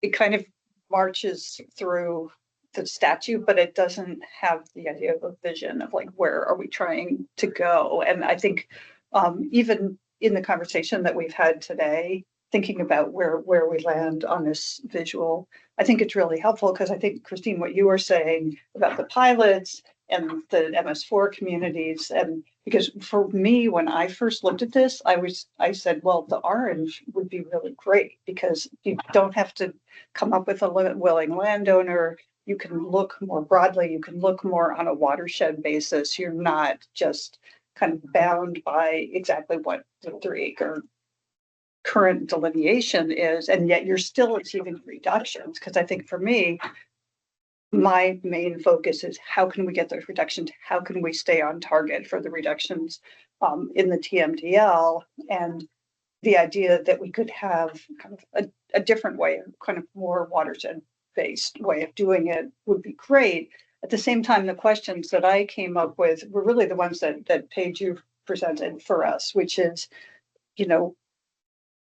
it kind of marches through the statute, but it doesn't have the idea of a vision of like, where are we trying to go? And I think even in the conversation that we've had today, thinking about where we land on this visual, I think it's really helpful, because I think, Christine, what you were saying about the pilots and the MS4 communities, and because for me, when I first looked at this, I said, well, the orange would be really great, because you don't have to come up with a willing landowner. You can look more broadly, you can look more on a watershed basis. You're not just kind of bound by exactly what the 3-acre current delineation is, and yet you're still achieving reductions. Because I think for me, my main focus is how can we get those reductions? How can we stay on target for the reductions in the TMDL? And the idea that we could have kind of a different way, kind of more watershed based way of doing it would be great. at the same time, the questions that I came up with were really the ones that Paige you presented for us, which is, you know,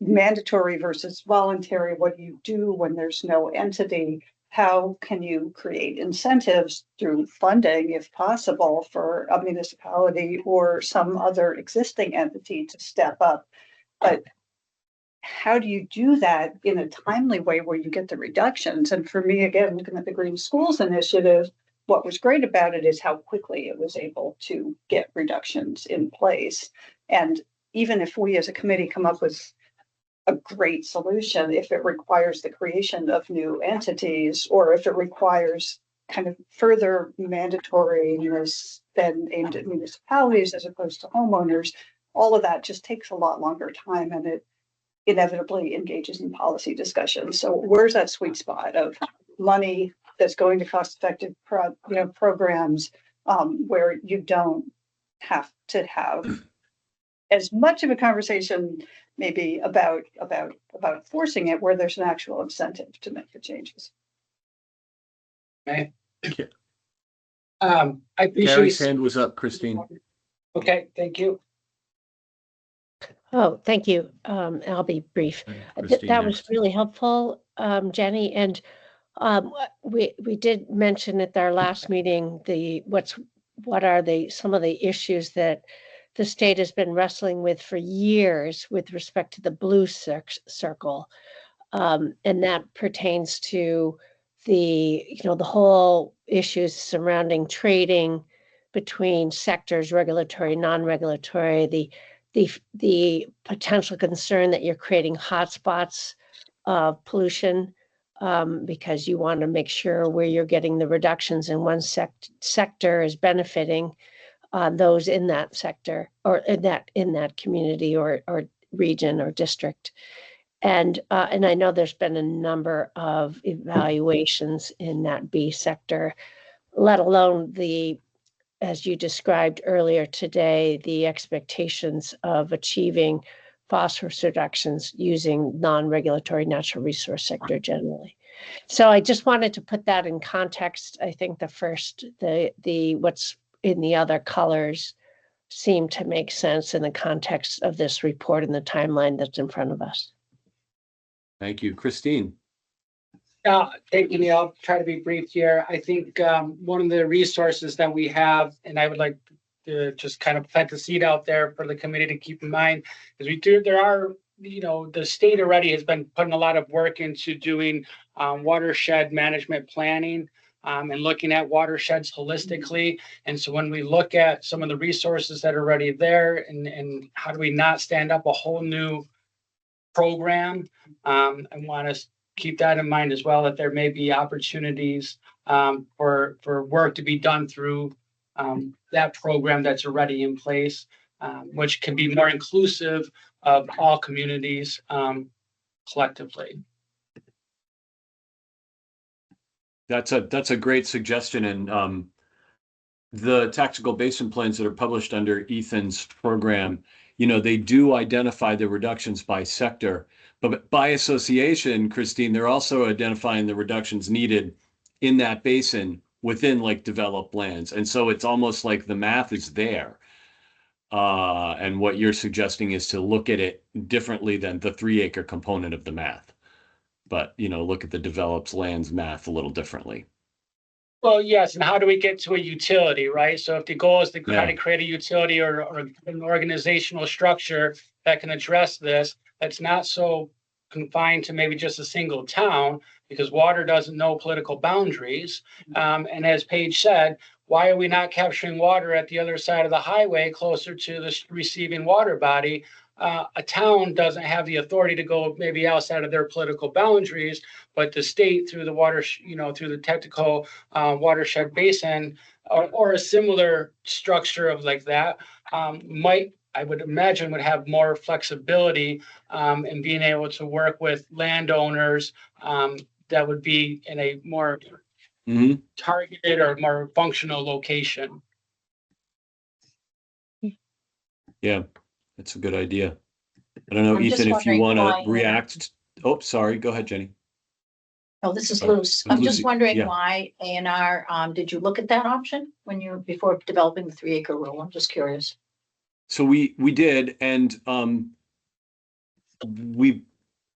mandatory versus voluntary. What do you do when there's no entity? How can you create incentives through funding, if possible, for a municipality or some other existing entity to step up? But how do you do that in a timely way where you get the reductions? And for me, again, looking at the Green Schools Initiative, what was great about it is how quickly it was able to get reductions in place. And even if we as a committee come up with a great solution, if it requires the creation of new entities, or if it requires kind of further mandatoriness than aimed at municipalities as opposed to homeowners, all of that just takes a lot longer time, and it inevitably engages in policy discussions. So where's that sweet spot of money that's going to cost-effective programs, where you don't have to have as much of a conversation maybe about forcing it, where there's an actual incentive to make the changes. Okay. Thank you. I appreciate. Gary's hand was up, Christine. Okay, thank you. Oh, thank you. I'll be brief. That was really helpful, Jenny. And we did mention at our last meeting what are some of the issues that the state has been wrestling with for years with respect to the blue circle, and that pertains to the whole issues surrounding trading between sectors, regulatory, non-regulatory, the potential concern that you're creating hotspots of pollution, because you want to make sure where you're getting the reductions in one sector is benefiting those in that sector or in that community or region or district. And I know there's been a number of evaluations in that B sector, let alone as you described earlier today, the expectations of achieving phosphorus reductions using non-regulatory natural resource sector generally. So I just wanted to put that in context. I think the what's in the other colors seem to make sense in the context of this report and the timeline that's in front of us. Thank you. Christine. Thank you, Neil. I'll try to be brief here. I think one of the resources that we have, and I would like to just kind of plant the seed out there for the committee to keep in mind, is the state already has been putting a lot of work into doing watershed management planning and looking at watersheds holistically. And so when we look at some of the resources that are already there and how do we not stand up a whole new program, I want to keep that in mind as well, that there may be opportunities for work to be done through that program that's already in place, which can be more inclusive of all communities collectively. That's a great suggestion. And the tactical basin plans that are published under Ethan's program, they do identify the reductions by sector, but by association, Christine, they're also identifying the reductions needed in that basin within like developed lands. And so it's almost like the math is there. And what you're suggesting is to look at it differently than the 3-acre component of the math. But, look at the developed lands math a little differently. Well, yes, and how do we get to a utility, right? So if the goal is to try to create a utility or an organizational structure that can address this, that's not so confined to maybe just a single town, because water doesn't know political boundaries. And as Paige said, why are we not capturing water at the other side of the highway closer to the receiving water body? A town doesn't have the authority to go maybe outside of their political boundaries, but the state through the water, through the technical watershed basin or a similar structure of like that I would imagine would have more flexibility in being able to work with landowners that would be in a more targeted or more functional location. Yeah, that's a good idea. I don't know, I'm just Ethan, if you want wondering to react. Oh, sorry. Go ahead, Jenny. Oh, this is Oh, loose. I'm just Lucy, wondering yeah. why A&R, did you look at that option when you, before developing the 3 acre rule? I'm just curious. So we did, and we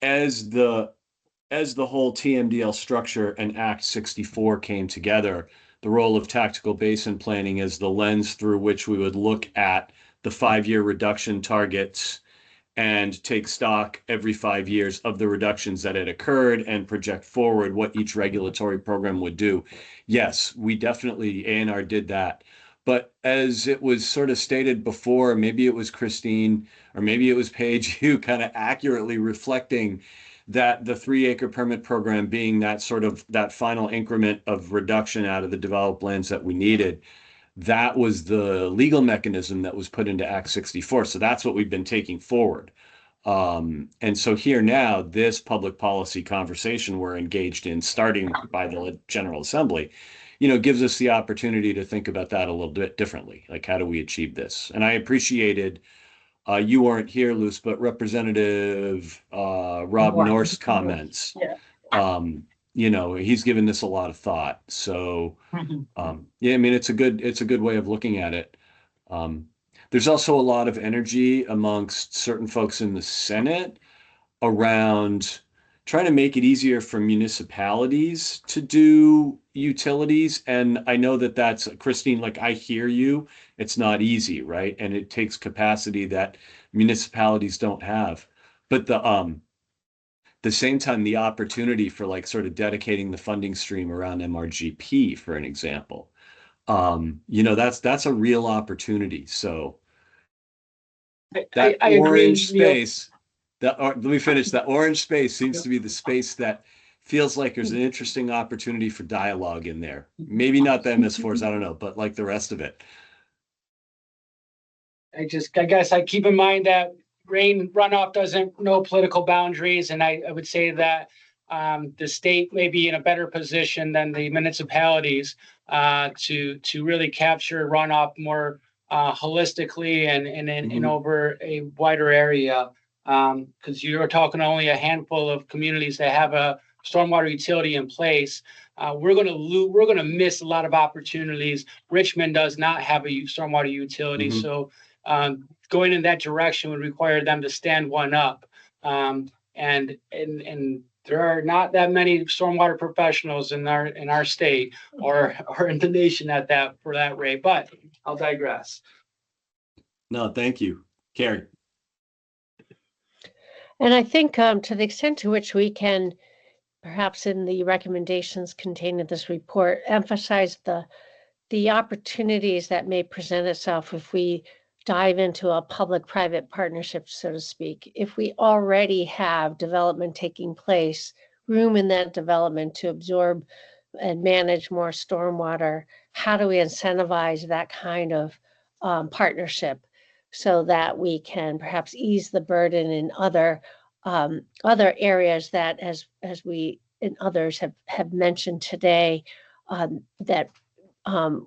as the whole TMDL structure and Act 64 came together, the role of tactical basin planning as the lens through which we would look at the 5-year reduction targets and take stock every 5 years of the reductions that had occurred and project forward what each regulatory program would do. Yes, we definitely, A&R did that. But as it was sort of stated before, maybe it was Christine or maybe it was Paige, you kind of accurately reflecting that the 3 acre permit program being that sort of that final increment of reduction out of the developed lands that we needed, that was the legal mechanism that was put into Act 64. So that's what we've been taking forward. And so here now, this public policy conversation we're engaged in, starting by the General Assembly, gives us the opportunity to think about that a little bit differently. Like, how do we achieve this? And I appreciated, you weren't here, Luce, but Representative Rob North's comments. Yeah. He's given this a lot of thought. So yeah, I mean, it's a good way of looking at it. There's also a lot of energy amongst certain folks in the Senate around trying to make it easier for municipalities to do utilities. And I know that that's, Christine, like, I hear you. It's not easy, right? And it takes capacity that municipalities don't have. But the same time, the opportunity for, like, sort of dedicating the funding stream around MRGP, for an example, that's a real opportunity. So that I agree, orange Neil. space, let me finish. That orange space seems to be the space that feels like there's an interesting opportunity for dialogue in there. Maybe not the MS4s, I don't know, but like the rest of it. I guess I keep in mind that rain runoff doesn't know political boundaries, and I would say that the state may be in a better position than the municipalities to really capture runoff more holistically and over a wider area. Because you're talking only a handful of communities that have a stormwater utility in place. We're going to miss a lot of opportunities. Richmond does not have a stormwater utility, so going in that direction would require them to stand one up. And there are not that many stormwater professionals in our state or in the nation for that rate. But I'll digress. No, thank you, Carrie. And I think to the extent to which we can, perhaps in the recommendations contained in this report, emphasize the opportunities that may present itself if we dive into a public-private partnership, so to speak. If we already have development taking place, room in that development to absorb and manage more stormwater, how do we incentivize that kind of partnership so that we can perhaps ease the burden in other areas that, as we and others have mentioned today, that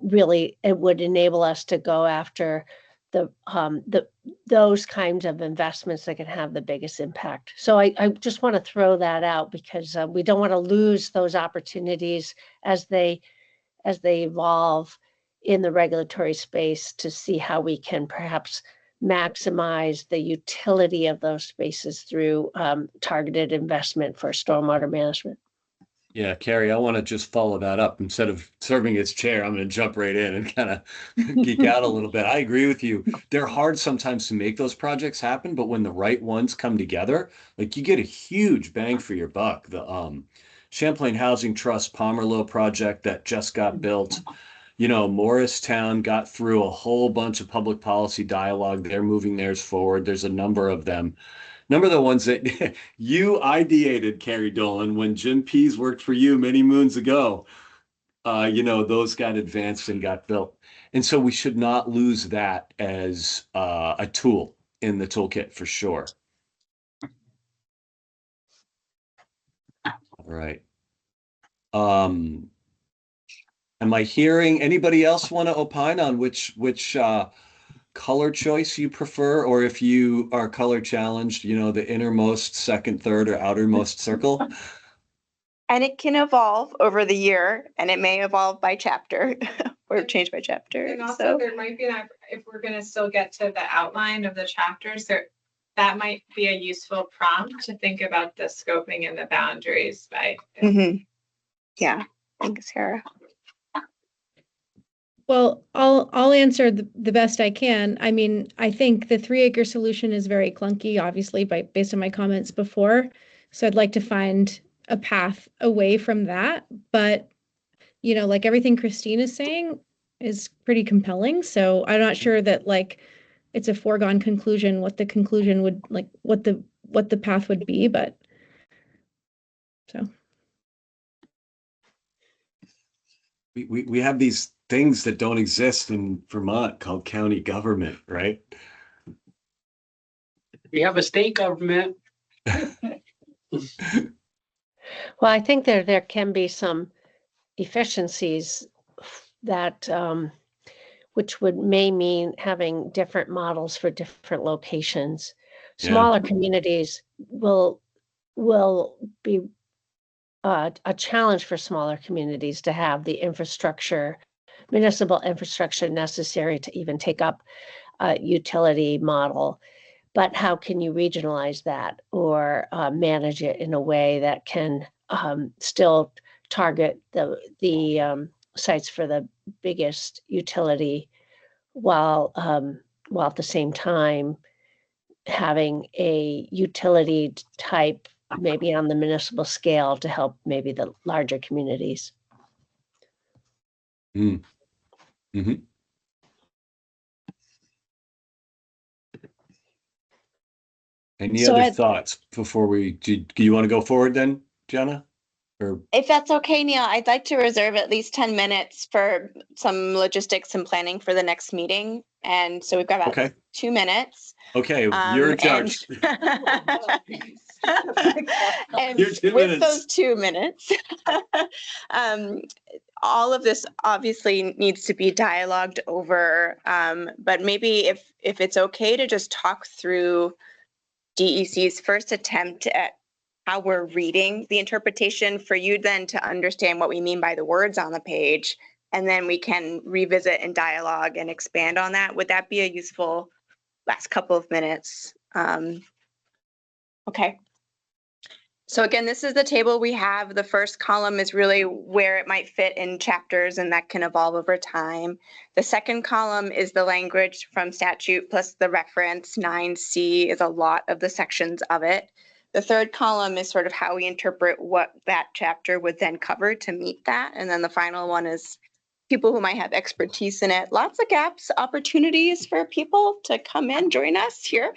really it would enable us to go after those kinds of investments that can have the biggest impact. So I just want to throw that out because we don't want to lose those opportunities as they evolve in the regulatory space to see how we can perhaps maximize the utility of those spaces through targeted investment for stormwater management. Yeah, Carrie, I want to just follow that up. Instead of serving as chair, I'm going to jump right in and kind of geek out a little bit. I agree with you. They're hard sometimes to make those projects happen, but when the right ones come together, like, you get a huge bang for your buck. The Champlain Housing Trust Pomerleau project that just got built, Morristown got through a whole bunch of public policy dialogue. They're moving theirs forward. There's a number of them. Number of the ones that you ideated, Carrie Dolan, when Jim Pease worked for you many moons ago, those got advanced and got built. And so we should not lose that as a tool in the toolkit for sure. All right. Am I hearing anybody else want to opine on which color choice you prefer, or if you are color challenged, the innermost, second, third, or outermost circle? And it can evolve over the year, and it may evolve by chapter or change by chapter. And also So there might be an, if we're gonna still get to the outline of the chapters, that might be a useful prompt to think about the scoping and the boundaries by. Yeah, thanks, Sarah. Well, I'll answer the best I can. I mean, I think the 3-acre solution is very clunky, obviously, based on my comments before. So I'd like to find a path away from that. But, you know, like everything Christine is saying is pretty compelling. So I'm not sure that like it's a foregone conclusion what the conclusion would like what the path would be, but so. We have these things that don't exist in Vermont called county government, right? We have a state government. Well, I think there can be some efficiencies that which may mean having different models for different locations. Yeah. Smaller communities will be a challenge for smaller communities to have the infrastructure, municipal infrastructure necessary to even take up a utility model. But how can you regionalize that or manage it in a way that can still target the sites for the biggest utility while at the same time having a utility type maybe on the municipal scale to help maybe the larger communities. Mm-hmm. Any other thoughts before do you want to go forward then, Jenna? Or if that's okay, Neil, I'd like to reserve at least 10 minutes for some logistics and planning for the next meeting. And so we've got about 2 minutes. Okay, you're in charge. And with those 2 minutes, all of this obviously needs to be dialogued over, but maybe if it's okay to just talk through DEC's first attempt at how we're reading the interpretation for you then to understand what we mean by the words on the page, and then we can revisit and dialogue and expand on that. Would that be a useful last couple of minutes? Okay. So again, this is the table we have. The first column is really where it might fit in chapters, and that can evolve over time. The second column is the language from statute plus the reference. 9C is a lot of the sections of it. The third column is sort of how we interpret what that chapter would then cover to meet that. And then the final one is people who might have expertise in it. Lots of gaps, opportunities for people to come in, join us here.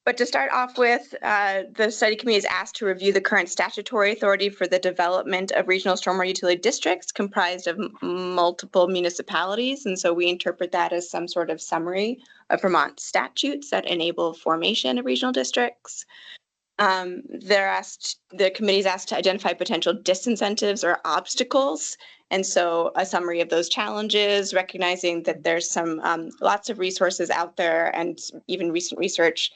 But to start off with, the study committee is asked to review the current statutory authority for the development of regional stormwater utility districts comprised of multiple municipalities. And so we interpret that as some sort of summary of Vermont statutes that enable formation of regional districts. The committee is asked to identify potential disincentives or obstacles. And so a summary of those challenges, recognizing that there's some lots of resources out there and even recent research.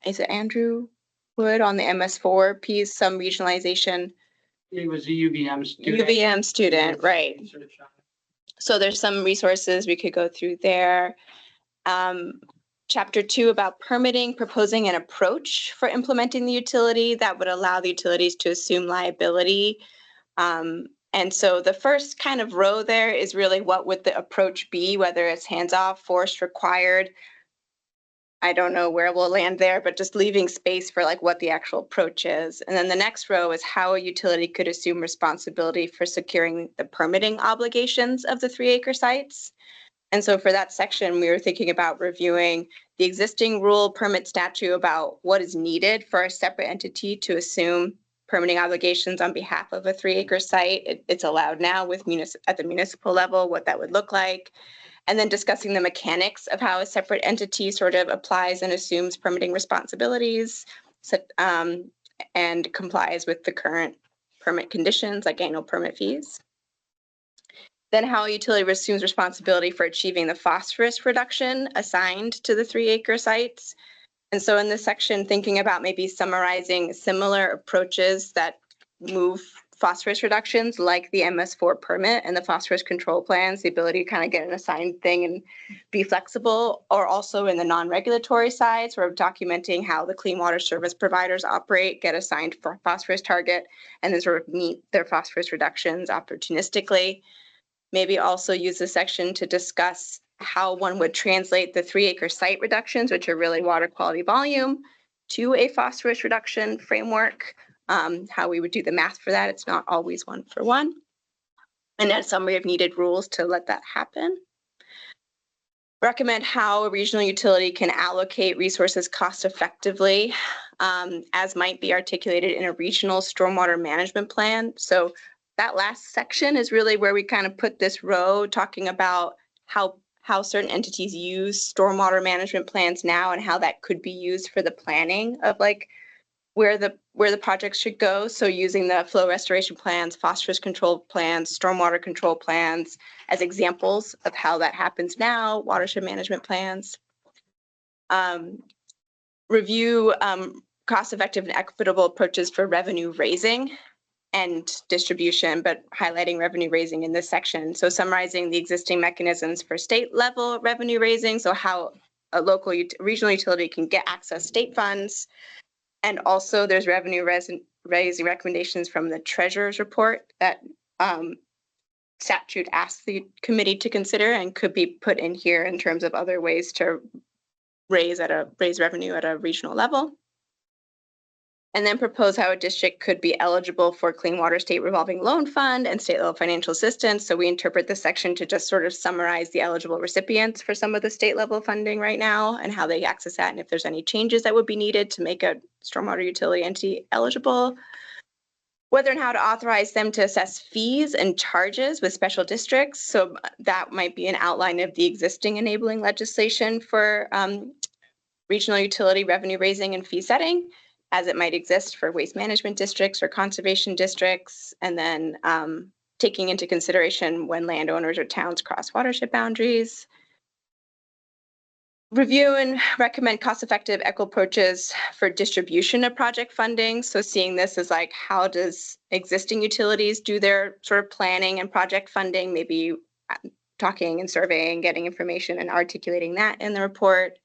Is it Andrew Wood on the MS4 piece, some regionalization? He was a UVM student. UVM student, right. So there's some resources we could go through there. Chapter 2 about permitting, proposing an approach for implementing the utility that would allow the utilities to assume liability. And so the first kind of row there is really what would the approach be, whether it's hands-off, forced, required. I don't know where we'll land there, but just leaving space for like what the actual approach is. And then the next row is how a utility could assume responsibility for securing the permitting obligations of the 3-acre sites. And so for that section, we were thinking about reviewing the existing rule permit statute about what is needed for a separate entity to assume permitting obligations on behalf of a 3-acre site. It's allowed now with at the municipal level, what that would look like. And then discussing the mechanics of how a separate entity sort of applies and assumes permitting responsibilities and complies with the current permit conditions like annual permit fees. Then how a utility assumes responsibility for achieving the phosphorus reduction assigned to the 3-acre sites. And so in this section, thinking about maybe summarizing similar approaches that move phosphorus reductions like the MS4 permit and the phosphorus control plans, the ability to kind of get an assigned thing and be flexible, or also in the non-regulatory side, sort of documenting how the clean water service providers operate, get assigned for phosphorus target, and then sort of meet their phosphorus reductions opportunistically. Maybe also use this section to discuss how one would translate the 3-acre site reductions, which are really water quality volume, to a phosphorus reduction framework. How we would do the math for that. It's not always 1-for-1. And a summary of needed rules to let that happen. Recommend how a regional utility can allocate resources cost effectively, as might be articulated in a regional stormwater management plan. So that last section is really where we kind of put this row talking about how certain entities use stormwater management plans now and how that could be used for the planning of like where the projects should go. So using the flow restoration plans, phosphorus control plans, stormwater control plans as examples of how that happens now, watershed management plans. Review cost-effective and equitable approaches for revenue raising and distribution, but highlighting revenue raising in this section. So summarizing the existing mechanisms for state level revenue raising, so how a local regional utility can get access state funds. And also there's revenue raising recommendations from the treasurer's report that statute asks the committee to consider and could be put in here in terms of other ways to raise revenue at a regional level. And then propose how a district could be eligible for Clean Water State Revolving Loan Fund and state level financial assistance. So we interpret this section to just sort of summarize the eligible recipients for some of the state level funding right now and how they access that, and if there's any changes that would be needed to make a stormwater utility entity eligible. Whether and how to authorize them to assess fees and charges with special districts. So that might be an outline of the existing enabling legislation for regional utility revenue raising and fee setting, as it might exist for waste management districts or conservation districts, and then taking into consideration when landowners or towns cross watershed boundaries. Review and recommend cost-effective equitable approaches for distribution of project funding. So seeing this as like, how does existing utilities do their sort of planning and project funding, maybe talking and surveying, getting information and articulating that in the report.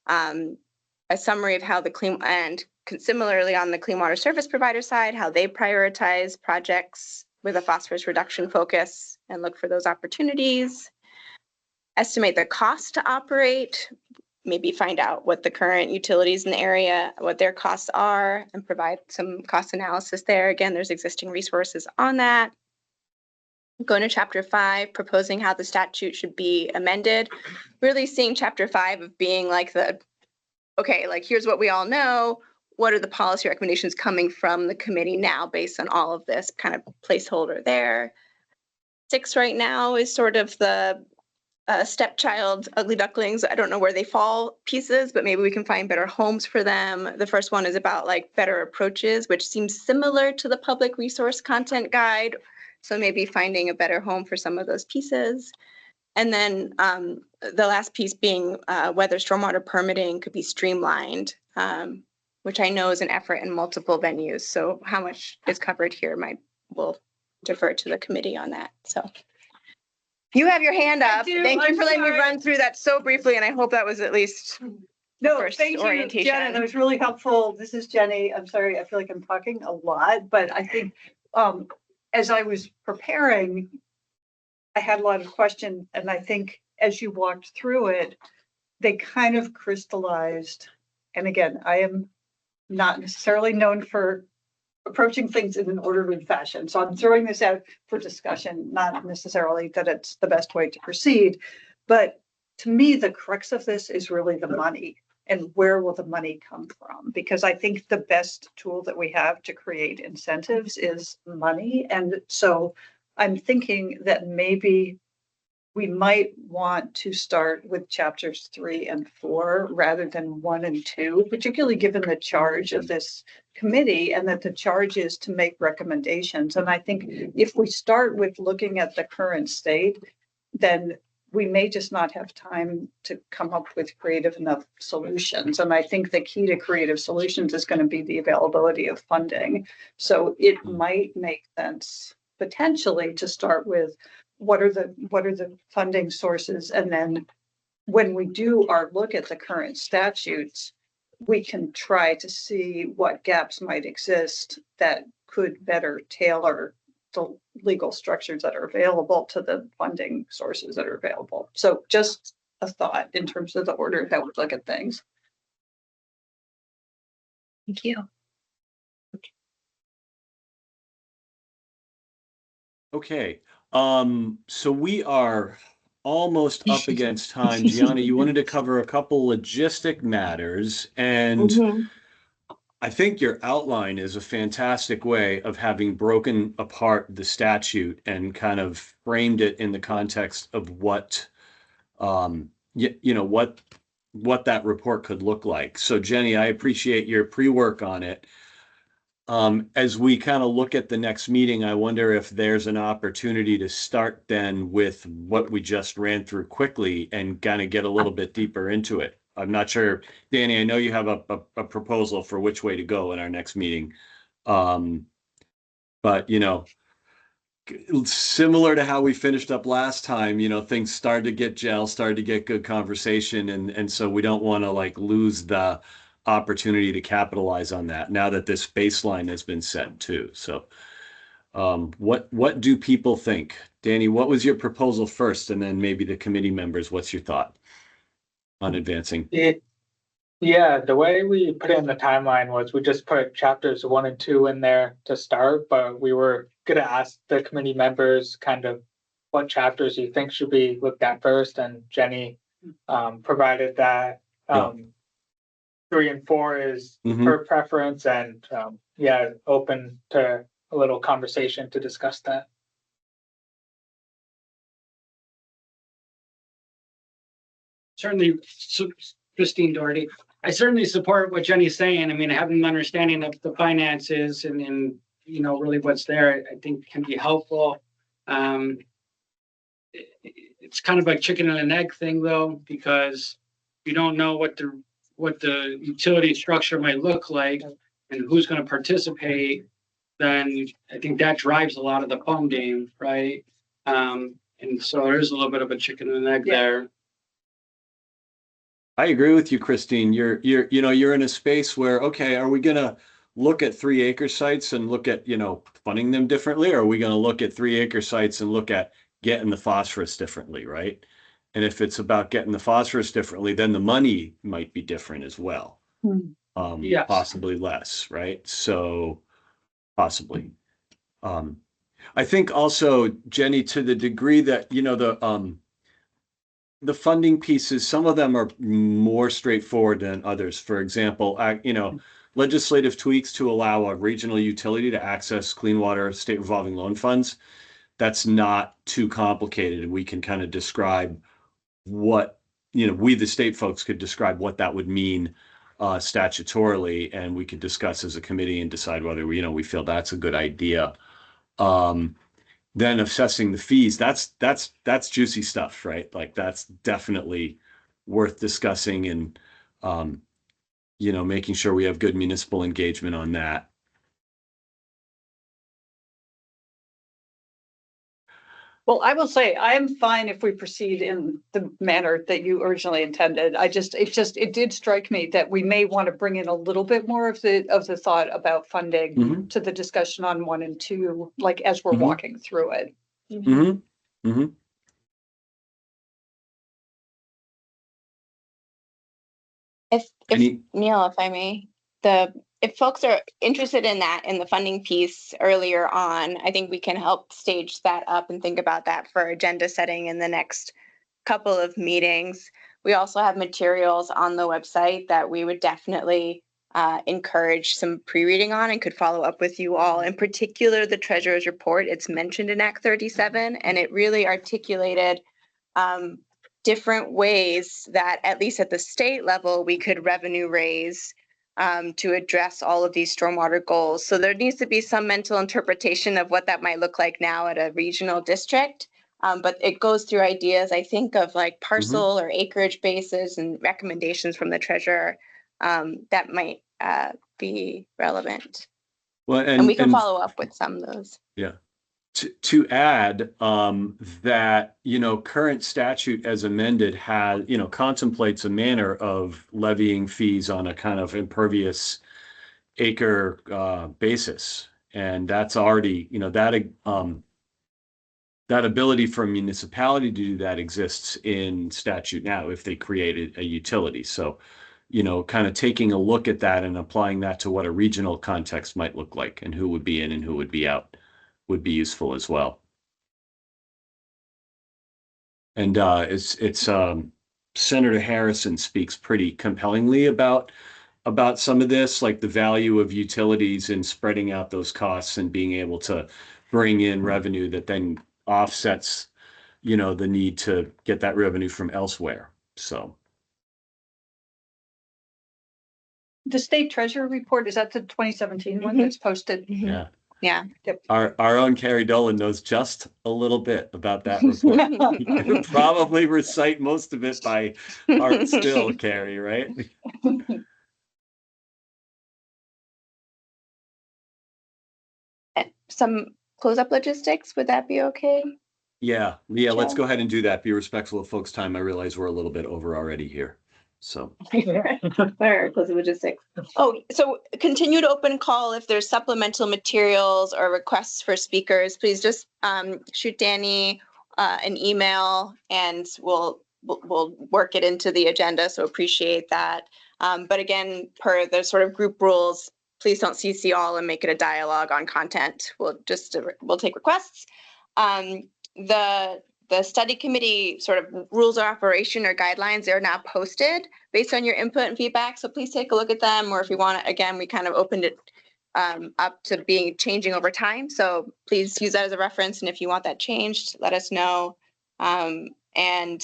A summary of how the clean, and similarly on the clean water service provider side, how they prioritize projects with a phosphorus reduction focus and look for those opportunities. Estimate the cost to operate, maybe find out what the current utilities in the area, what their costs are, and provide some cost analysis there. Again, there's existing resources on that. Going to chapter 5, proposing how the statute should be amended. Really seeing chapter 5 of being like okay, like here's what we all know. What are the policy recommendations coming from the committee now based on all of this, kind of placeholder there. 6 right now is sort of the stepchild, ugly ducklings. I don't know where they fall pieces, but maybe we can find better homes for them. The first one is about like better approaches, which seems similar to the public resource content guide. So maybe finding a better home for some of those pieces. And then the last piece being whether stormwater permitting could be streamlined, which I know is an effort in multiple venues. So how much is covered here will defer to the committee on that. So you have your hand up. Thank you for letting me run through that so briefly, and I hope that was at least thank you, Jenna. That was really helpful. This is Jenny. I'm sorry, I feel like I'm talking a lot, but I think as I was preparing, I had a lot of questions, and I think as you walked through it, they kind of crystallized. And again, I am not necessarily known for approaching things in an orderly fashion. So I'm throwing this out for discussion, not necessarily that it's the best way to proceed. But to me, the crux of this is really the money and where will the money come from? Because I think the best tool that we have to create incentives is money. And so I'm thinking that maybe we might want to start with chapters 3 and 4 rather than 1 and 2, particularly given the charge of this committee and that the charge is to make recommendations. And I think if we start with looking at the current state, then we may just not have time to come up with creative enough solutions. And I think the key to creative solutions is going to be the availability of funding. So it might make sense potentially to start with what are the funding sources, and then when we do our look at the current statutes, we can try to see what gaps might exist that could better tailor the legal structures that are available to the funding sources that are available. So just a thought in terms of the order that we look at things. Thank you. Okay, so we are almost up against time. Gianna, you wanted to cover a couple logistic matters, and I think your outline is a fantastic way of having broken apart the statute and kind of framed it in the context of what, what that report could look like. So Jenny, I appreciate your pre-work on it. As we kind of look at the next meeting, I wonder if there's an opportunity to start then with what we just ran through quickly and kind of get a little bit deeper into it. I'm not sure, Danny, I know you have a proposal for which way to go in our next meeting. But, similar to how we finished up last time, things started to get started to get good conversation. And so we don't want to like lose the opportunity to capitalize on that now that this baseline has been set too. So what do people think? Danny, what was your proposal first? And then maybe the committee members, what's your thought on advancing? Yeah, the way we put it in the timeline was we just put chapters 1 and 2 in there to start, but we were gonna ask the committee members kind of what chapters you think should be looked at first, and Jenny provided that 3 and 4 is her preference, and open to a little conversation to discuss that. Certainly, Christine Doherty, I certainly support what Jenny's saying. I mean, having an understanding of the finances and really what's there, I think can be helpful. It's kind of a chicken and an egg thing though, because you don't know what the utility structure might look like and who's going to participate. Then I think that drives a lot of the funding, right? And so there's a little bit of a chicken and an egg there. I agree with you, Christine. You're in a space where, okay, are we gonna look at 3-acre sites and look at, funding them differently? Or are we gonna look at 3-acre sites and look at getting the phosphorus differently, right? And if it's about getting the phosphorus differently, then the money might be different as well. Yes. Possibly less, right? So possibly. I think also, Jenny, to the degree that, the funding pieces, some of them are more straightforward than others. For example, legislative tweaks to allow a regional utility to access clean water state revolving loan funds. That's not too complicated. We can kind of describe what, we the state folks could describe what that would mean statutorily, and we could discuss as a committee and decide whether we feel that's a good idea. Then assessing the fees, that's juicy stuff, right? Like that's definitely worth discussing and, making sure we have good municipal engagement on that. Well, I will say I'm fine if we proceed in the manner that you originally intended. It did strike me that we may want to bring in a little bit more of the thought about funding to the discussion on 1 and 2, like as we're walking through it. If Neil, if I may, if folks are interested in that, in the funding piece earlier on, I think we can help stage that up and think about that for agenda setting in the next couple of meetings. We also have materials on the website that we would definitely encourage some pre-reading on and could follow up with you all. In particular, the treasurer's report, it's mentioned in Act 37, and it really articulated different ways that, at least at the state level, we could revenue raise to address all of these stormwater goals. So there needs to be some mental interpretation of what that might look like now at a regional district. But it goes through ideas, I think, of like parcel or acreage bases and recommendations from the treasurer that might be relevant. Well, And we can follow up with some of those. Yeah. To add that, current statute as amended has, contemplates a manner of levying fees on a kind of impervious acre basis. And that's already, that ability for a municipality to do that exists in statute now if they created a utility. So, kind of taking a look at that and applying that to what a regional context might look like and who would be in and who would be out would be useful as well. And it's Senator Harrison speaks pretty compellingly about some of this, like the value of utilities and spreading out those costs and being able to bring in revenue that then offsets, the need to get that revenue from elsewhere. So the state treasurer report, is that the 2017 one that's posted? yeah. Yeah. Yep. Our own Carrie Dolan knows just a little bit about that report. You could probably recite most of it by heart still, Carrie, right? Some close-up logistics, would that be okay? Yeah, let's go ahead and do that. Be respectful of folks' time. I realize we're a little bit over already here. So Where close logistics. Oh, so continued open call if there's supplemental materials or requests for speakers, please just shoot Danny an email and we'll work it into the agenda. So appreciate that. But again, per the sort of group rules, please don't CC all and make it a dialogue on content. We'll take requests. The study committee sort of rules of operation or guidelines, they're now posted based on your input and feedback. So please take a look at them, or if you want to, again, we kind of opened it up to changing over time. So please use that as a reference. And if you want that changed, let us know. And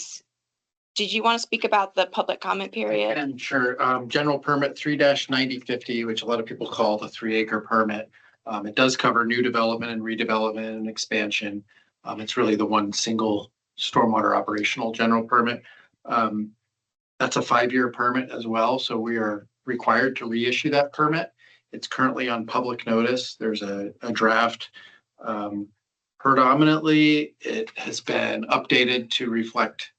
did you want to speak about the public comment period? And sure. General permit 3-9050, which a lot of people call the 3-acre permit. It does cover new development and redevelopment and expansion. It's really the one single stormwater operational general permit. That's a 5-year permit as well. So we are required to reissue that permit. It's currently on public notice. There's a draft. Predominantly, it has been updated to reflect,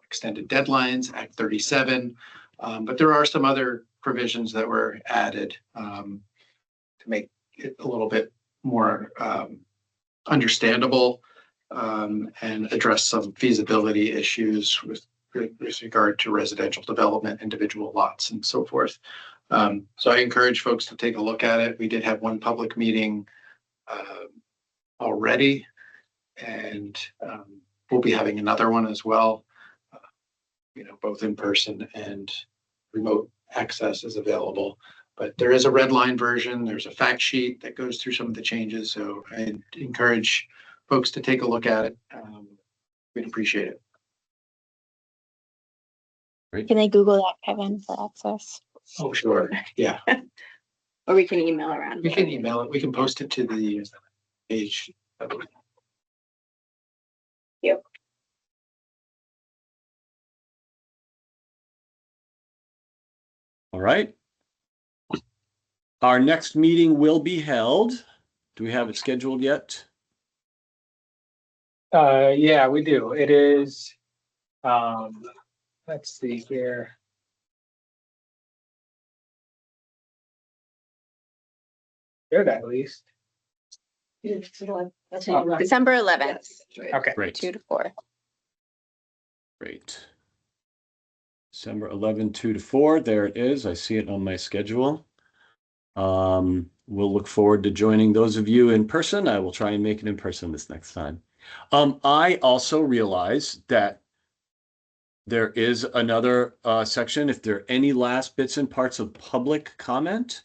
extended deadlines, Act 37. But there are some other provisions that were added to make it a little bit more understandable. And address some feasibility issues with regard to residential development, individual lots, and so forth. So I encourage folks to take a look at it. We did have one public meeting already, and we'll be having another one as well. Both in person and remote access is available. But there is a red line version. There's a fact sheet that goes through some of the changes. So I encourage folks to take a look at it. We'd appreciate it. Great. Can they Google that, Kevin, for access? Oh, sure. Yeah. Or we can email around. We can email it. We can post it to the page. Yep. All right. Our next meeting will be held. Do we have it scheduled yet? Yeah, we do. It is, let's see here. Good, at least. December 11th. Okay. Great. 2 to 4. Great. December 11, 2 to 4. There it is. I see it on my schedule. We'll look forward to joining those of you in person. I will try and make it in person this next time. I also realize that there is another section. If there are any last bits and parts of public comment,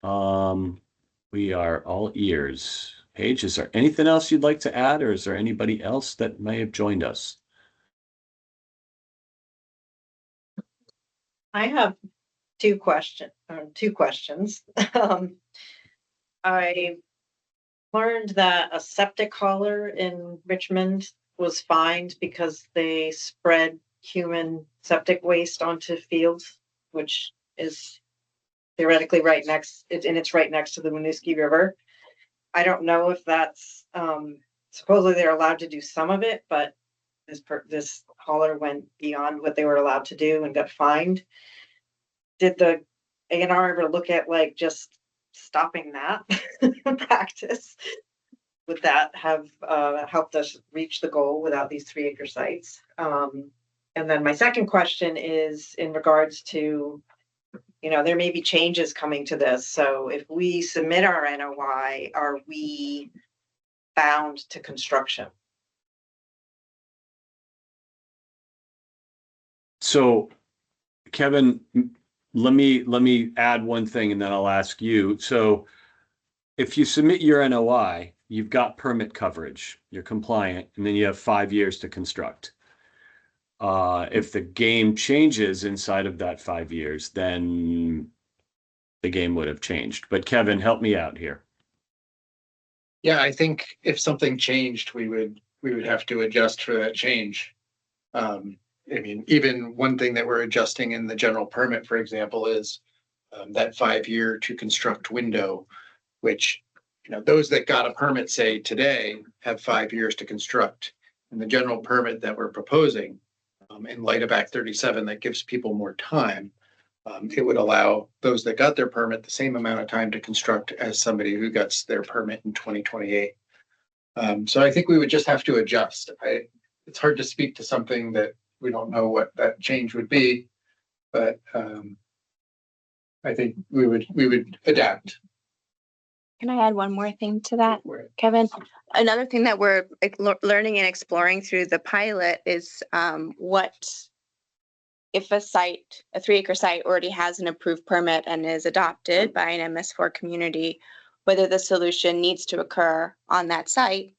we are all ears. Paige, is there anything else you'd like to add, or is there anybody else that may have joined us? I have two questions. I learned that a septic hauler in Richmond was fined because they spread human septic waste onto fields, which is theoretically right next, it's right next to the Winooski River. I don't know if that's, supposedly they're allowed to do some of it, but this hauler went beyond what they were allowed to do and got fined. Did the A&R ever look at like just stopping that practice? Would that have helped us reach the goal without these 3-acre sites? And then my second question is in regards to, there may be changes coming to this. So if we submit our NOI, are we bound to construction? So, Kevin, let me add one thing and then I'll ask you. So if you submit your NOI, you've got permit coverage, you're compliant, and then you have 5 years to construct. If the game changes inside of that 5 years, then the game would have changed. But Kevin, help me out here. Yeah, I think if something changed, we would have to adjust for that change. I mean, even one thing that we're adjusting in the general permit, for example, is that 5-year to construct window, which, those that got a permit, say today, have 5 years to construct. And the general permit that we're proposing, in light of Act 37, that gives people more time, it would allow those that got their permit the same amount of time to construct as somebody who gets their permit in 2028. So I think we would just have to adjust. It's hard to speak to something that we don't know what that change would be, but I think we would adapt. Can I add one more thing to that, Kevin? Another thing that we're learning and exploring through the pilot is what if a 3-acre site already has an approved permit and is adopted by an MS4 community, whether the solution needs to occur on that site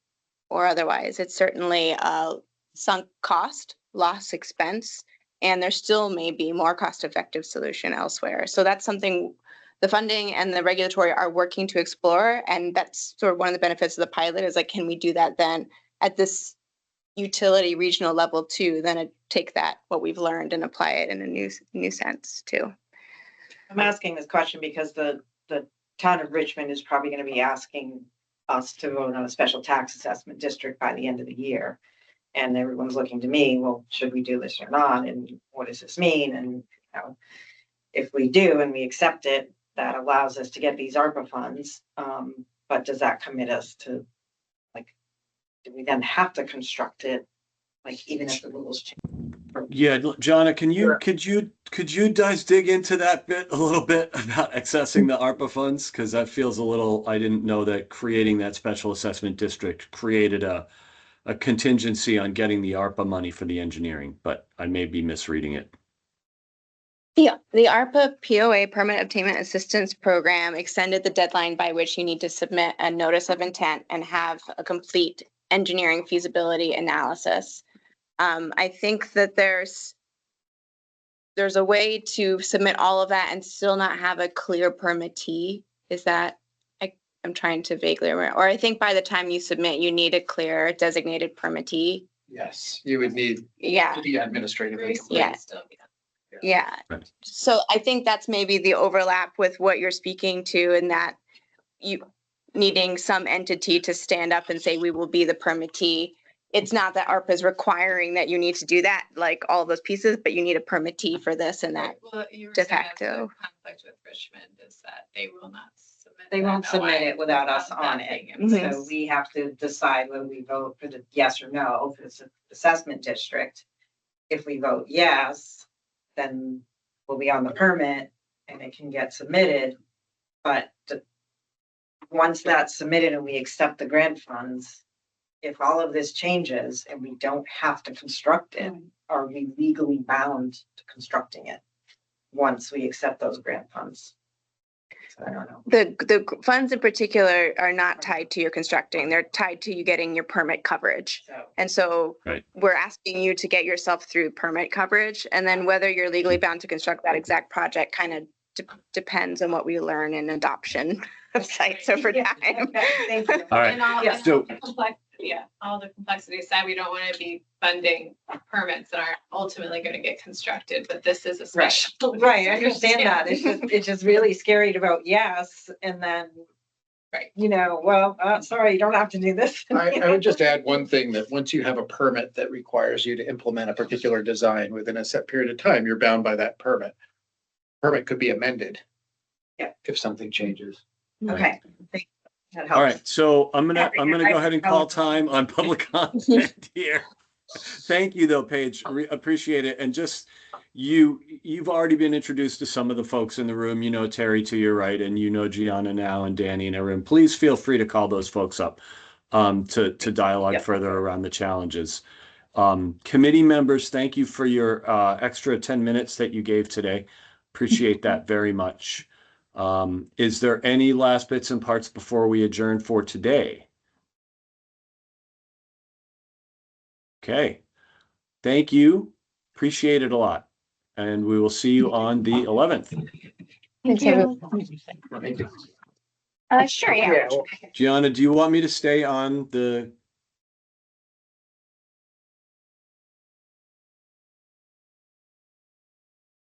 or otherwise. It's certainly a sunk cost, lost expense, and there still may be more cost-effective solution elsewhere. So that's something the funding and the regulatory are working to explore, and that's sort of one of the benefits of the pilot is like, can we do that then at this utility regional level too, then take that, what we've learned, and apply it in a new sense too. I'm asking this question because the town of Richmond is probably going to be asking us to vote on a special tax assessment district by the end of the year. And everyone's looking to me, well, should we do this or not? And what does this mean? And if we do and we accept it, that allows us to get these ARPA funds. But does that commit us to, like, do we then have to construct it, like, even if the rules change? Yeah, Jonna, could you guys dig into that a little bit about accessing the ARPA funds? Because that feels a little, I didn't know that creating that special assessment district created a contingency on getting the ARPA money for the engineering, but I may be misreading it. Yeah, the ARPA POA Permit Obtainment Assistance Program extended the deadline by which you need to submit a notice of intent and have a complete engineering feasibility analysis. I think that there's a way to submit all of that and still not have a clear permittee. Is that, I'm trying to vaguely remember, or I think by the time you submit, you need a clear designated permittee. Yes, you would need to be administratively complete. Yeah. Right. So I think that's maybe the overlap with what you're speaking to, in that you needing some entity to stand up and say, we will be the permittee. It's not that ARPA is requiring that you need to do that, like all those pieces, but you need a permittee for this and that. Well, you were de saying that's the facto. conflict with Richmond is that they will not submit. They won't that submit NOI it without us without on that it. being in So we have to decide whether we vote for the yes or no for the assessment district. If we vote yes, then we'll be on the permit and it can get submitted. But once that's submitted and we accept the grant funds, if all of this changes and we don't have to construct it, are we legally bound to constructing it once we accept those grant funds? So I don't know. The funds in particular are not tied to your constructing. They're tied to you getting your permit coverage. And so we're asking you to get yourself through permit coverage, and then whether you're legally bound to construct that exact project kind of depends on what we learn in adoption of sites over time. Thank you. All right. And all, So- the complexity all the complexity aside, we don't want to be funding permits that aren't ultimately going to get constructed, but this is a special. Right, I understand that. It's just really scary to vote yes, and then, right, well, sorry, you don't have to do this. I would just add one thing, that once you have a permit that requires you to implement a particular design within a set period of time, you're bound by that permit. Permit could be amended. Yeah. If something changes. Okay. That helps. All right, so I'm gonna go ahead and call time on public comment here. Thank you though, Paige. Appreciate it. And just you've already been introduced to some of the folks in the room. You know Terry to your right, and you know Gianna now and Danny in our room. Please feel free to call those folks up to dialogue further around the challenges. Committee members, thank you for your extra 10 minutes that you gave today. Appreciate that very much. Is there any last bits and parts before we adjourn for today? Okay. Thank you. Appreciate it a lot. And we will see you on the 11th. Thank you. Sure, yeah. Gianna, do you want me to stay on the